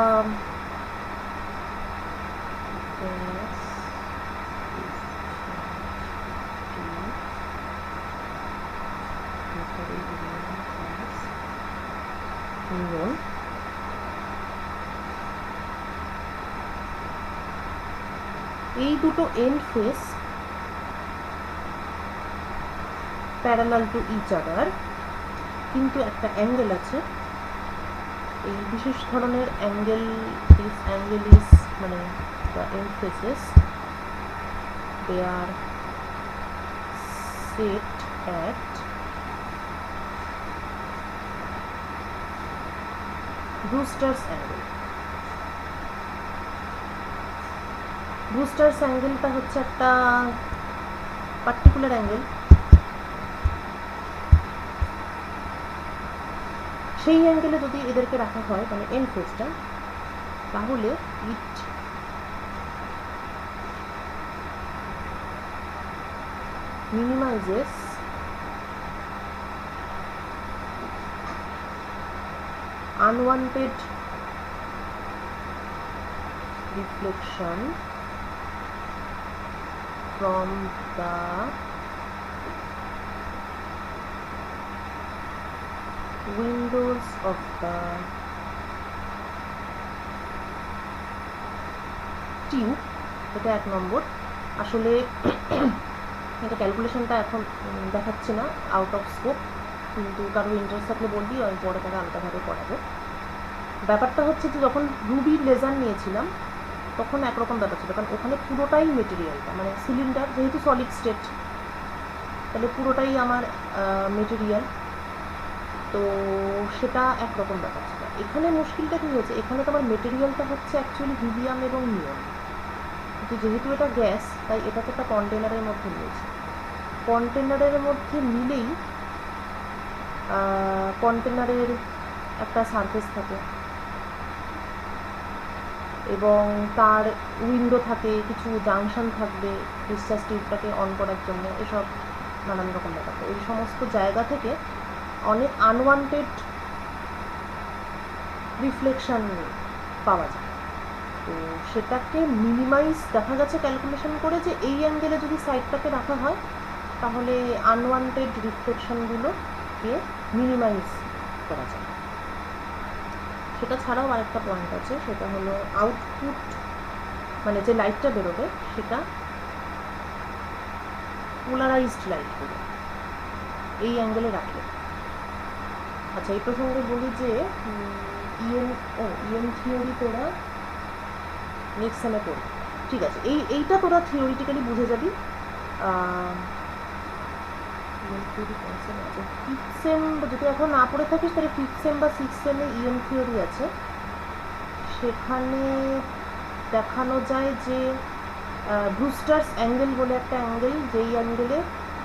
এই দুটো end face parallel to each other, কিন্তু একটা অ্যাঙ্গেল আছে। এই বিশেষ ধরনের অ্যাঙ্গেল, দিস অ্যাঙ্গেল ইজ মানে the end faces they are set at Brewster's angle. Brewster's অ্যাঙ্গেলটা হচ্ছে একটা পার্টিকুলার অ্যাঙ্গেল, সেই অ্যাঙ্গেলে যদি এদেরকে রাখা হয় মানে এন্ড ফেসটা, তাহলে ইট minimizes unwanted reflection from the windows of the tube। এটা 1 নম্বর। আসলে এটা ক্যালকুলেশনটা এখন দেখাচ্ছি না, আউট অফ স্কোপ, কিন্তু কারো ইন্টারেস্ট থাকলে বলবি, আমি পরে তাকে আলাদাভাবে পড়াবো। ব্যাপারটা হচ্ছে যে যখন রুবির লেজার নিয়েছিলাম তখন একরকম ব্যাপার ছিল, কারণ ওখানে পুরোটাই মেটেরিয়ালটা মানে সিলিন্ডার যেহেতু সলিড স্টেট, তাহলে পুরোটাই আমার মেটেরিয়াল, তো সেটা একরকম ব্যাপার ছিল। এখানে মুশকিলটা কী হয়েছে, এখানে তো আমার মেটেরিয়ালটা হচ্ছে অ্যাকচুয়ালি হিলিয়াম এবং নিয়ন, কিন্তু যেহেতু এটা গ্যাস তাই এটাকে একটা কন্টেনারের মধ্যে নিয়েছি। কন্টেনারের মধ্যে নিলেই কন্টেনারের একটা সারফেস থাকে এবং তার উইন্ডো থাকে, কিছু জাংশন থাকবে ডিসচার্জ টিউবটাকে অন করার জন্য, এসব নানান রকম ব্যাপার। এই সমস্ত জায়গা থেকে অনেক আনওয়ান্টেড রিফ্লেকশন পাওয়া যায়। তো সেটাকে মিনিমাইজ দেখা গেছে ক্যালকুলেশন করে যে এই অ্যাঙ্গেলে যদি সাইডটাকে রাখা হয় তাহলে আনওয়ান্টেড রিফ্লেকশনগুলোকে মিনিমাইজ করা যায়। সেটা ছাড়াও আরেকটা পয়েন্ট আছে, সেটা হলো আউটপুট মানে যে লাইটটা বেরোবে সেটা পোলারাইজড লাইট হবে এই অ্যাঙ্গেলে রাখলে। আচ্ছা, এই প্রসঙ্গে বলি যে ইএম থিওরি তোরা নেক্সট সেমে পড়ি, ঠিক আছে? এইটা তোরা থিওরিটিক্যালি বুঝে যাবি। ফিফথ সেম যদি এখন না পড়ে থাকিস তাহলে ফিফথ সেম বা সিক্সথ সেমে ইএম থিওরি আছে, সেখানে দেখানো যায় যে ব্রুস্টার্স অ্যাঙ্গেল বলে একটা অ্যাঙ্গেল, যেই অ্যাঙ্গেলে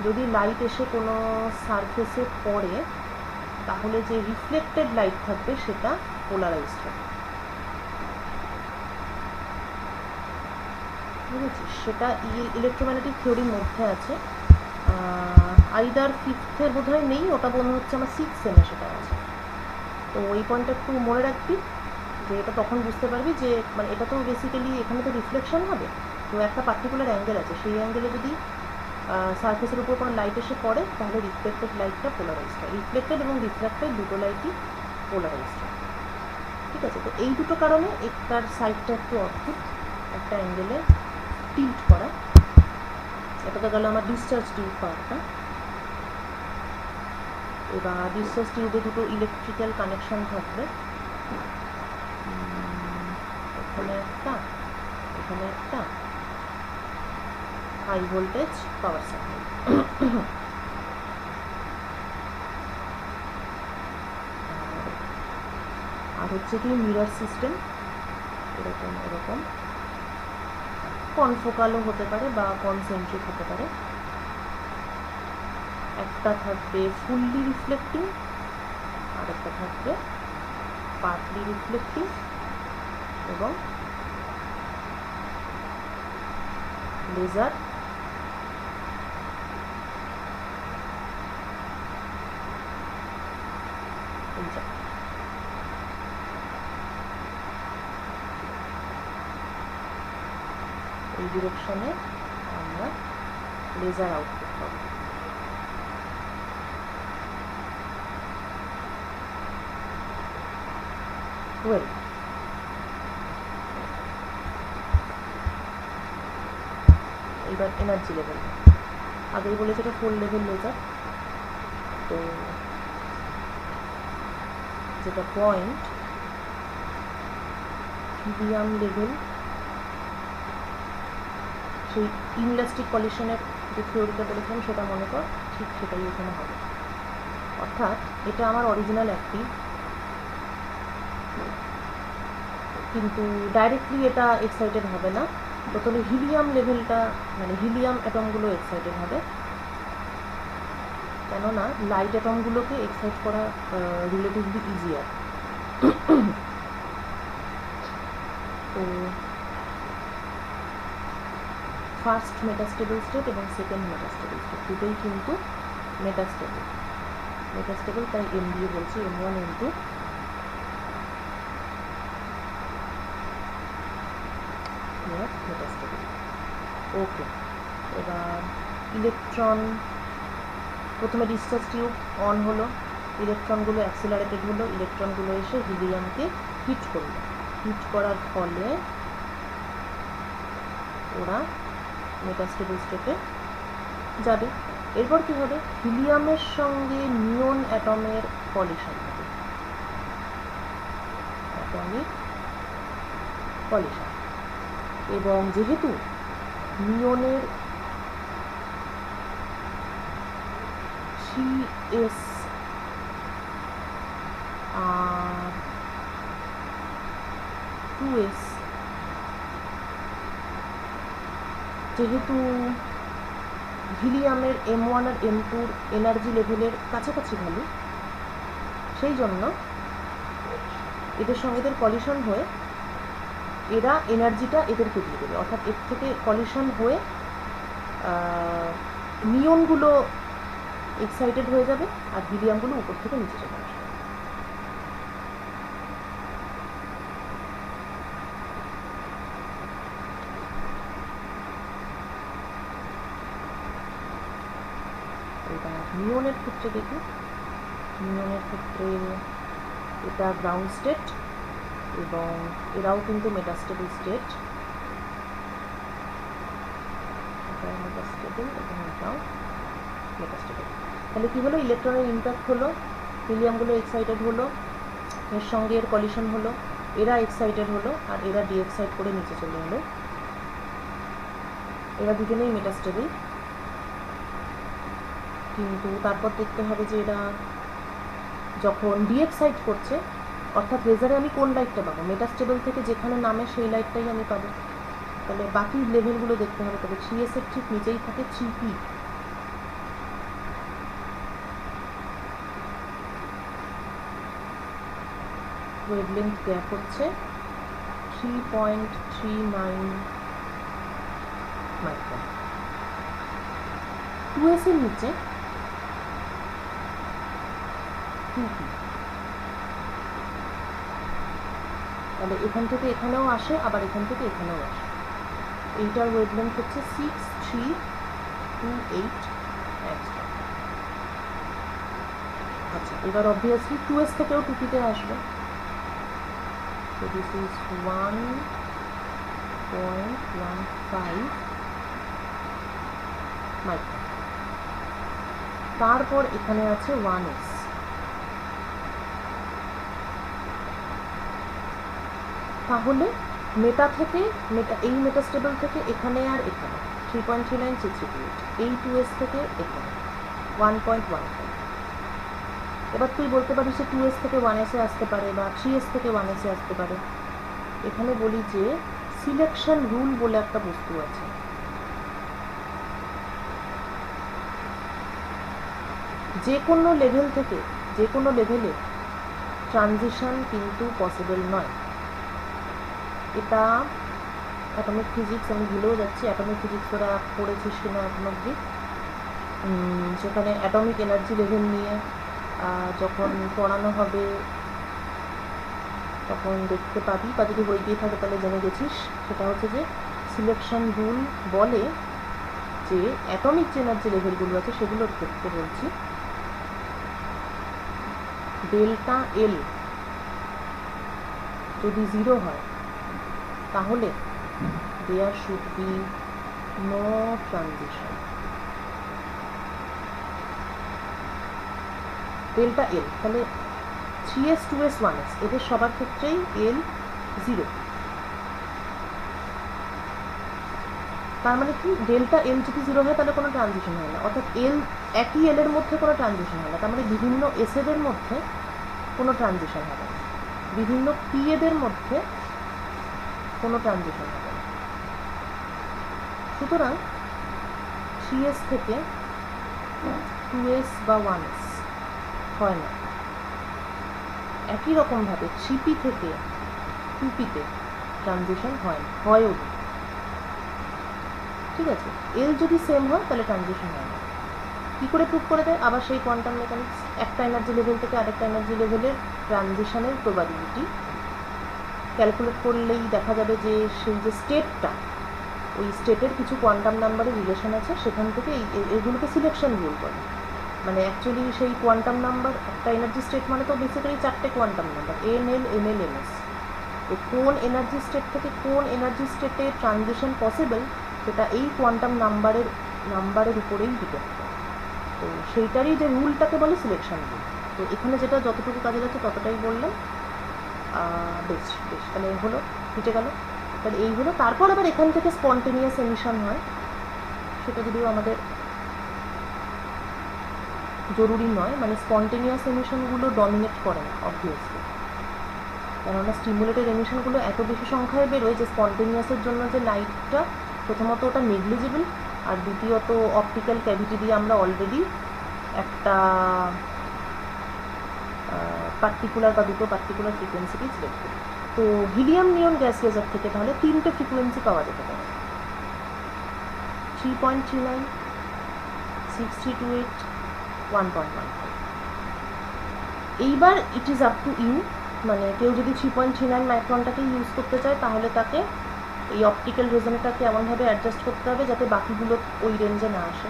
যদি লাইট এসে কোনো সারফেসে পড়ে তাহলে যে রিফ্লেক্টেড লাইট থাকবে সেটা পোলারাইজড হবে, বুঝেছিস? সেটা ইলেকট্রোম্যাগনেটিক থিওরির মধ্যে আছে, আইদার ফিফথের বোধ হয় নেই, ওটা মনে হচ্ছে আমার সিক্স সেমে সেটা আছে। তো ওই পয়েন্টটা একটু মনে রাখবি, যে এটা তখন বুঝতে পারবি যে মানে এটা তো বেসিক্যালি এখানে তো রিফ্লেকশন হবে, তো একটা পার্টিকুলার অ্যাঙ্গেল আছে, সেই অ্যাঙ্গেলে যদি সারফেসের উপর কোনো লাইট এসে পড়ে তাহলে রিফ্লেক্টেড লাইটটা পোলারাইজড হয়। রিফ্লেক্টেড এবং রিফ্র্যাক্টেড দুটো লাইটই পোলারাইজড হয়, ঠিক আছে? তো এই দুটো কারণে একটার সাইডটা একটু অদ্ভুত, একটা অ্যাঙ্গেলে টিল্ট করা। এটা তো গেল আমার ডিসচার্জ টিউব পার্টটা। এবার ডিসচার্জ টিউবে দুটো ইলেকট্রিক্যাল কানেকশন থাকবে, এখানে একটা, এখানে একটা, হাই ভোল্টেজ পাওয়ার সাপ্লাই। আর হচ্ছে কি মিরর সিস্টেম, এরকম এরকম কনফোকালও হতে পারে বা কনসেন্ট্রিক হতে পারে। একটা থাকবে ফুললি রিফ্লেক্টিং, আর একটা থাকবে পার্টলি রিফ্লেক্টিং এবং লেজার এই ডিরেকশনে আমরা লেজার আউটপুট পাবো। ওয়েল, এবার এনার্জি লেভেল। আগেই বলেছে এটা 4 লেভেল লেজার। তো যেটা পয়েন্ট হিলিয়াম লেভেল, সেই ইনলাস্টিক কলিশনের যে থিওরিটা বলেছিলাম সেটা মনে কর, ঠিক সেটাই এখানে হবে। অর্থাৎ এটা আমার অরিজিনাল অ্যাক্টিভ, কিন্তু ডাইরেক্টলি এটা এক্সাইটেড হবে না। প্রথমে হিলিয়াম লেভেলটা, মানে হিলিয়াম অ্যাটমগুলো এক্সাইটেড হবে, কেননা লাইট অ্যাটমগুলোকে এক্সাইট করা রিলেটিভলি ইজিয়ার। তো ফার্স্ট মেটাস্টেবল স্টেট এবং সেকেন্ড মেটাস্টেবল স্টেট দুটোই কিন্তু মেটাস্টেবল। মেটাস্টেবল তাই এম দিয়ে বলছি, M1 M2। মেটাস্টেবল। ওকে, এবার ইলেকট্রন, প্রথমে ডিসচার্জ টিউব অন হলো, ইলেকট্রনগুলো অ্যাক্সিলারেটেড হলো, ইলেকট্রনগুলো এসে হিলিয়ামকে হিট করলো। হিট করার ফলে ওরা মেটাস্টেবল স্টেটে যাবে। এরপর কি হবে? হিলিয়ামের সঙ্গে নিয়ন অ্যাটমের কলিশন হবে, অ্যাটমিক কলিশন। এবং যেহেতু নিয়নের CS আর 2S, যেহেতু হিলিয়ামের M1 আর M2 এনার্জি লেভেলের কাছাকাছি ভ্যালু, সেই জন্য এদের সঙ্গে এদের কলিশন হয়ে এরা এনার্জিটা এদেরকে দিয়ে দেবে। অর্থাৎ এর থেকে কলিশন হয়ে নিয়নগুলো এক্সাইটেড হয়ে যাবে আর হিলিয়ামগুলো উপর থেকে নিচে চলে আসবে। এবার নিয়নের ক্ষেত্রে দেখি। নিয়নের ক্ষেত্রে এটা গ্রাউন্ড স্টেট এবং এরাও কিন্তু মেটাস্টেবল স্টেট। এটা মেটাস্টেবল এবং এটাও মেটাস্টেবল। তাহলে কি হলো? ইলেকট্রনের ইম্প্যাক্ট হলো, হিলিয়ামগুলো এক্সাইটেড হলো, এর সঙ্গে এর কলিশন হলো, এরা এক্সাইটেড হলো আর এরা ডিএক্সাইট করে নিচে চলে এলো। এরা দুজনেই মেটাস্টেবল, কিন্তু তারপর দেখতে হবে যে এরা যখন ডিএক্সাইট করছে, অর্থাৎ লেজারে আমি কোন লাইটটা পাবো? মেটাস্টেবল থেকে যেখানে নামে সেই লাইটটাই আমি পাবো। তাহলে বাকি লেভেলগুলো দেখতে হবে। তবে 3S এর ঠিক নিচেই থাকে 3P। ওয়েভলেন্থ গ্যাপ হচ্ছে 3.39 মাইক্রন। 2S এর নিচে 2P। তাহলে এখান থেকে এখানেও আসে, আবার এখান থেকে এখানেও আসে। এইটার ওয়েভলেন্থ হচ্ছে 6328 অ্যাংস্ট্রম। আচ্ছা, এবার অবভিয়াসলি 2S থেকেও 2P-তে আসবে। So this is 1.15 micron. তারপর এখানে আছে 1S। তাহলে মেটা থেকে, এই মেটাস্টেবল থেকে এখানে আর এখানে 3.39 638 এই 2s থেকে এখানে 1.15। এবার তুই বলতে পারিস যে 2s থেকে 1s এ আসতে পারে বা 3s থেকে 1s এ আসতে পারে। এখানে বলি যে সিলেকশন রুল বলে একটা বস্তু আছে। যে কোনো লেভেল থেকে যে কোনো লেভেলে ট্রানজিশন কিন্তু পসিবল নয়। এটা অ্যাটমিক ফিজিক্স, আমি ভুলেও যাচ্ছি অ্যাটমিক ফিজিক্স তোরা পড়েছিস কিনা এখন অবধি। সেখানে অ্যাটমিক এনার্জি লেভেল নিয়ে যখন পড়ানো হবে তখন দেখতে পাবি, বা যদি বই দিয়ে থাকে তাহলে জেনে গেছিস। সেটা হচ্ছে যে সিলেকশন রুল বলে যে অ্যাটমিক যে এনার্জি লেভেলগুলো আছে সেগুলোর ক্ষেত্রে বলছি, ডেল্টা এল যদি 0 হয় তাহলে there should be no transition. Delta L তাহলে 3s 2s 1s এদের সবার ক্ষেত্রেই এল 0। তার মানে কি, ডেল্টা এল যদি 0 হয় তাহলে কোনো ট্রানজিশন হয় না, অর্থাৎ এল একই এল এর মধ্যে কোনো ট্রানজিশন হয় না। তার মানে বিভিন্ন এস এদের মধ্যে কোনো ট্রানজিশন হবে না, বিভিন্ন পি এদের মধ্যে কোনো ট্রানজিশন হবে না। সুতরাং 3s থেকে 2s বা 1s হয় না। একই রকমভাবে 3p থেকে 2pতে ট্রানজিশন হয় না, হয়ও না। ঠিক আছে, এল যদি সেম হয় তাহলে ট্রানজিশন হয় না। কী করে প্রুভ করে দেয়? আবার সেই কোয়ান্টাম মেকানিক্স, একটা এনার্জি লেভেল থেকে আরেকটা এনার্জি লেভেলের ট্রানজিশনের প্রবাবিলিটি ক্যালকুলেট করলেই দেখা যাবে যে সেই যে স্টেটটা, ওই স্টেটের কিছু কোয়ান্টাম নাম্বারের রিলেশন আছে, সেখান থেকে এগুলোকে সিলেকশন রুল বলে। মানে অ্যাকচুয়ালি সেই কোয়ান্টাম নাম্বার, একটা এনার্জি স্টেট মানে তো বেসিক্যালি 4টে quantum number N L M L M S. তো কোন এনার্জি স্টেট থেকে কোন এনার্জি স্টেটে ট্রানজিশন পসিবল সেটা এই কোয়ান্টাম নাম্বারের উপরেই ডিপেন্ড করে। তো সেইটারই যে রুলটাকে বলে সিলেকশন রুল। তো এখানে যেটা যতটুকু কাজে যাচ্ছে ততটাই বললাম। বেশ বেশ তাহলে হলো, মিটে গেল। তাহলে এই হলো। তারপর আবার এখান থেকে স্পন্টেনিয়াস এমিশন হয়, সেটা যদিও আমাদের জরুরি নয়, মানে স্পন্টেনিয়াস এমিশনগুলো ডমিনেট করে না অবভিয়াসলি, কেননা স্টিমুলেটেড এমিশনগুলো এত বেশি সংখ্যায় বেরোয় যে স্পন্টেনিয়াসের জন্য যে লাইটটা, প্রথমত ওটা নেগলিজিবল, আর দ্বিতীয়ত অপটিক্যাল ক্যাভিটি দিয়ে আমরা অলরেডি একটা পার্টিকুলার বা দুটো পার্টিকুলার ফ্রিকোয়েন্সিটি সিলেক্ট করি। তো হিলিয়াম নিয়ন গ্যাস লেজার থেকে তাহলে 3টে ফ্রিকোয়েন্সি পাওয়া যেতে পারে, 3.39, 6328, 1.15। এইবার it is up to you, মানে কেউ যদি 3.39 মাইক্রনটাকে ইউজ করতে চায় তাহলে তাকে এই অপটিক্যাল রেজনেটারকে এমনভাবে অ্যাডজাস্ট করতে হবে যাতে বাকিগুলো ওই রেঞ্জে না আসে।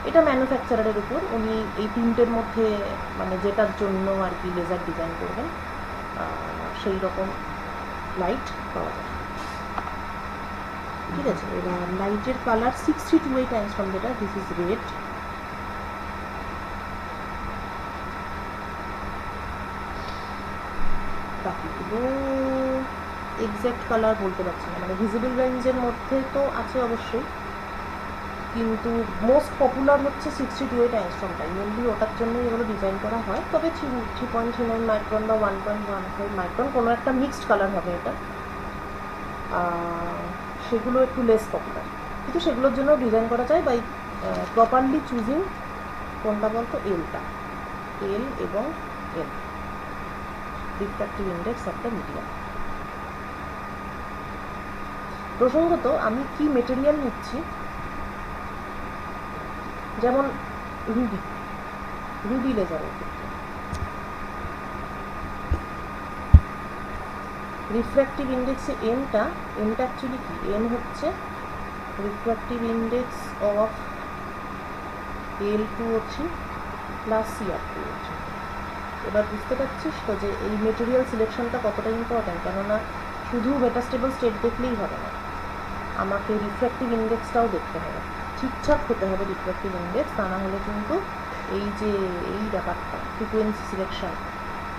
এটা ম্যানুফ্যাকচারারের উপর, উনি এই 3টের মধ্যে মানে যেটার জন্য আর কি লেজার ডিজাইন করবেন সেই রকম লাইট পাওয়া যায়। ঠিক আছে, এবার লাইটের কালার 6328 অ্যাংস্ট্রম, যেটা দিস ইজ রেড। বাকিগুলো এক্স্যাক্ট কালার বলতে পারছি না, মানে ভিজিবল রেঞ্জের মধ্যে তো আছে অবশ্যই, কিন্তু মোস্ট পপুলার হচ্ছে 6328 অ্যাংস্ট্রমটাই, মেনলি ওটার জন্যই এগুলো ডিজাইন করা হয়। তবে 3.39 মাইক্রন বা 1.15 মাইক্রন কোনো একটা মিক্সড কালার হবে এটা, সেগুলো একটু লেস পপুলার, কিন্তু সেগুলোর জন্য ডিজাইন করা যায় বাই প্রপারলি চুজিং কোনটা বলতো, এলটা, এল এবং L, refractive index of the medium. প্রসঙ্গত আমি কি মেটেরিয়াল নিচ্ছি, যেমন রুবি লেজারের ক্ষেত্রে রিফ্র্যাক্টিভ ইন্ডেক্সে এনটা অ্যাকচুয়ালি কি, এন হচ্ছে refractive index of L2O3 plus CR2O3। এবার বুঝতে পারছিস তো যে এই মেটেরিয়াল সিলেকশনটা কতটা ইম্পর্ট্যান্ট, কেননা শুধু মেটাস্টেবল স্টেট দেখলেই হবে না, আমাকে রিফ্র্যাক্টিভ ইন্ডেক্সটাও দেখতে হবে, ঠিকঠাক হতে হবে রিফ্র্যাক্টিভ ইন্ডেক্স, তা না হলে কিন্তু এই যে এই ব্যাপারটা ফ্রিকোয়েন্সি সিলেকশন,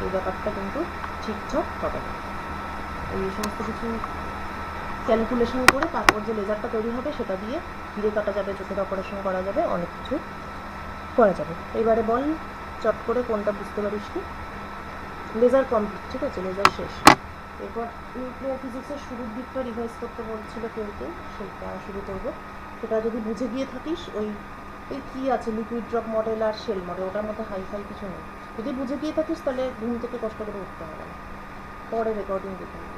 এই ব্যাপারটা কিন্তু ঠিকঠাক হবে না। এই সমস্ত কিছু ক্যালকুলেশন করে তারপর যে লেজারটা তৈরি হবে সেটা দিয়ে হিরে কাটা যাবে, চোখের অপারেশন করা যাবে, অনেক কিছু করা যাবে। এবারে বল চট করে কোনটা বুঝতে পারিস কি? লেজার কমপ্লিট, ঠিক আছে, লেজার শেষ। এরপর নিউক্লিয়ার ফিজিক্সের শুরুর দিকটা রিভাইজ করতে বলছিল কেউ, সেইটা শুরু করবো। সেটা যদি বুঝে গিয়ে থাকিস, ওই কী আছে লিকুইড ড্রপ মডেল আর শেল মডেল, ওটার মধ্যে হাইফাই কিছু নেই। যদি বুঝে গিয়ে থাকিস তাহলে ঘুম থেকে কষ্ট করে উঠতে হবে না, পরে রেকর্ডিং দেখে নেবে।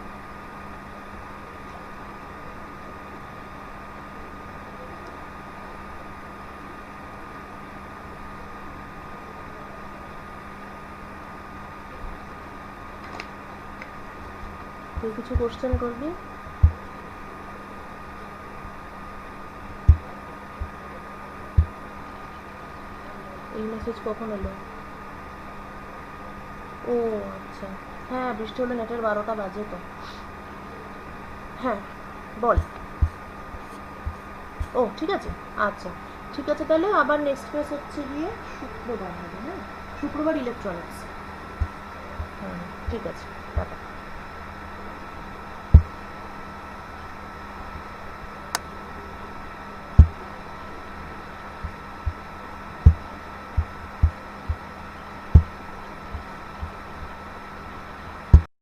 তুই কিছু কোশ্চেন করবি? এই মেসেজ কখন এলো? ও আচ্ছা, হ্যাঁ বৃষ্টি হলে নেটের 12টা বাজে তো। হ্যাঁ বল। ও ঠিক আছে, আচ্ছা ঠিক আছে, তাহলে আবার নেক্সট ক্লাস হচ্ছে গিয়ে শুক্রবার হবে। হ্যাঁ শুক্রবার ইলেকট্রনিক্স। হ্যাঁ ঠিক আছে, টাটা।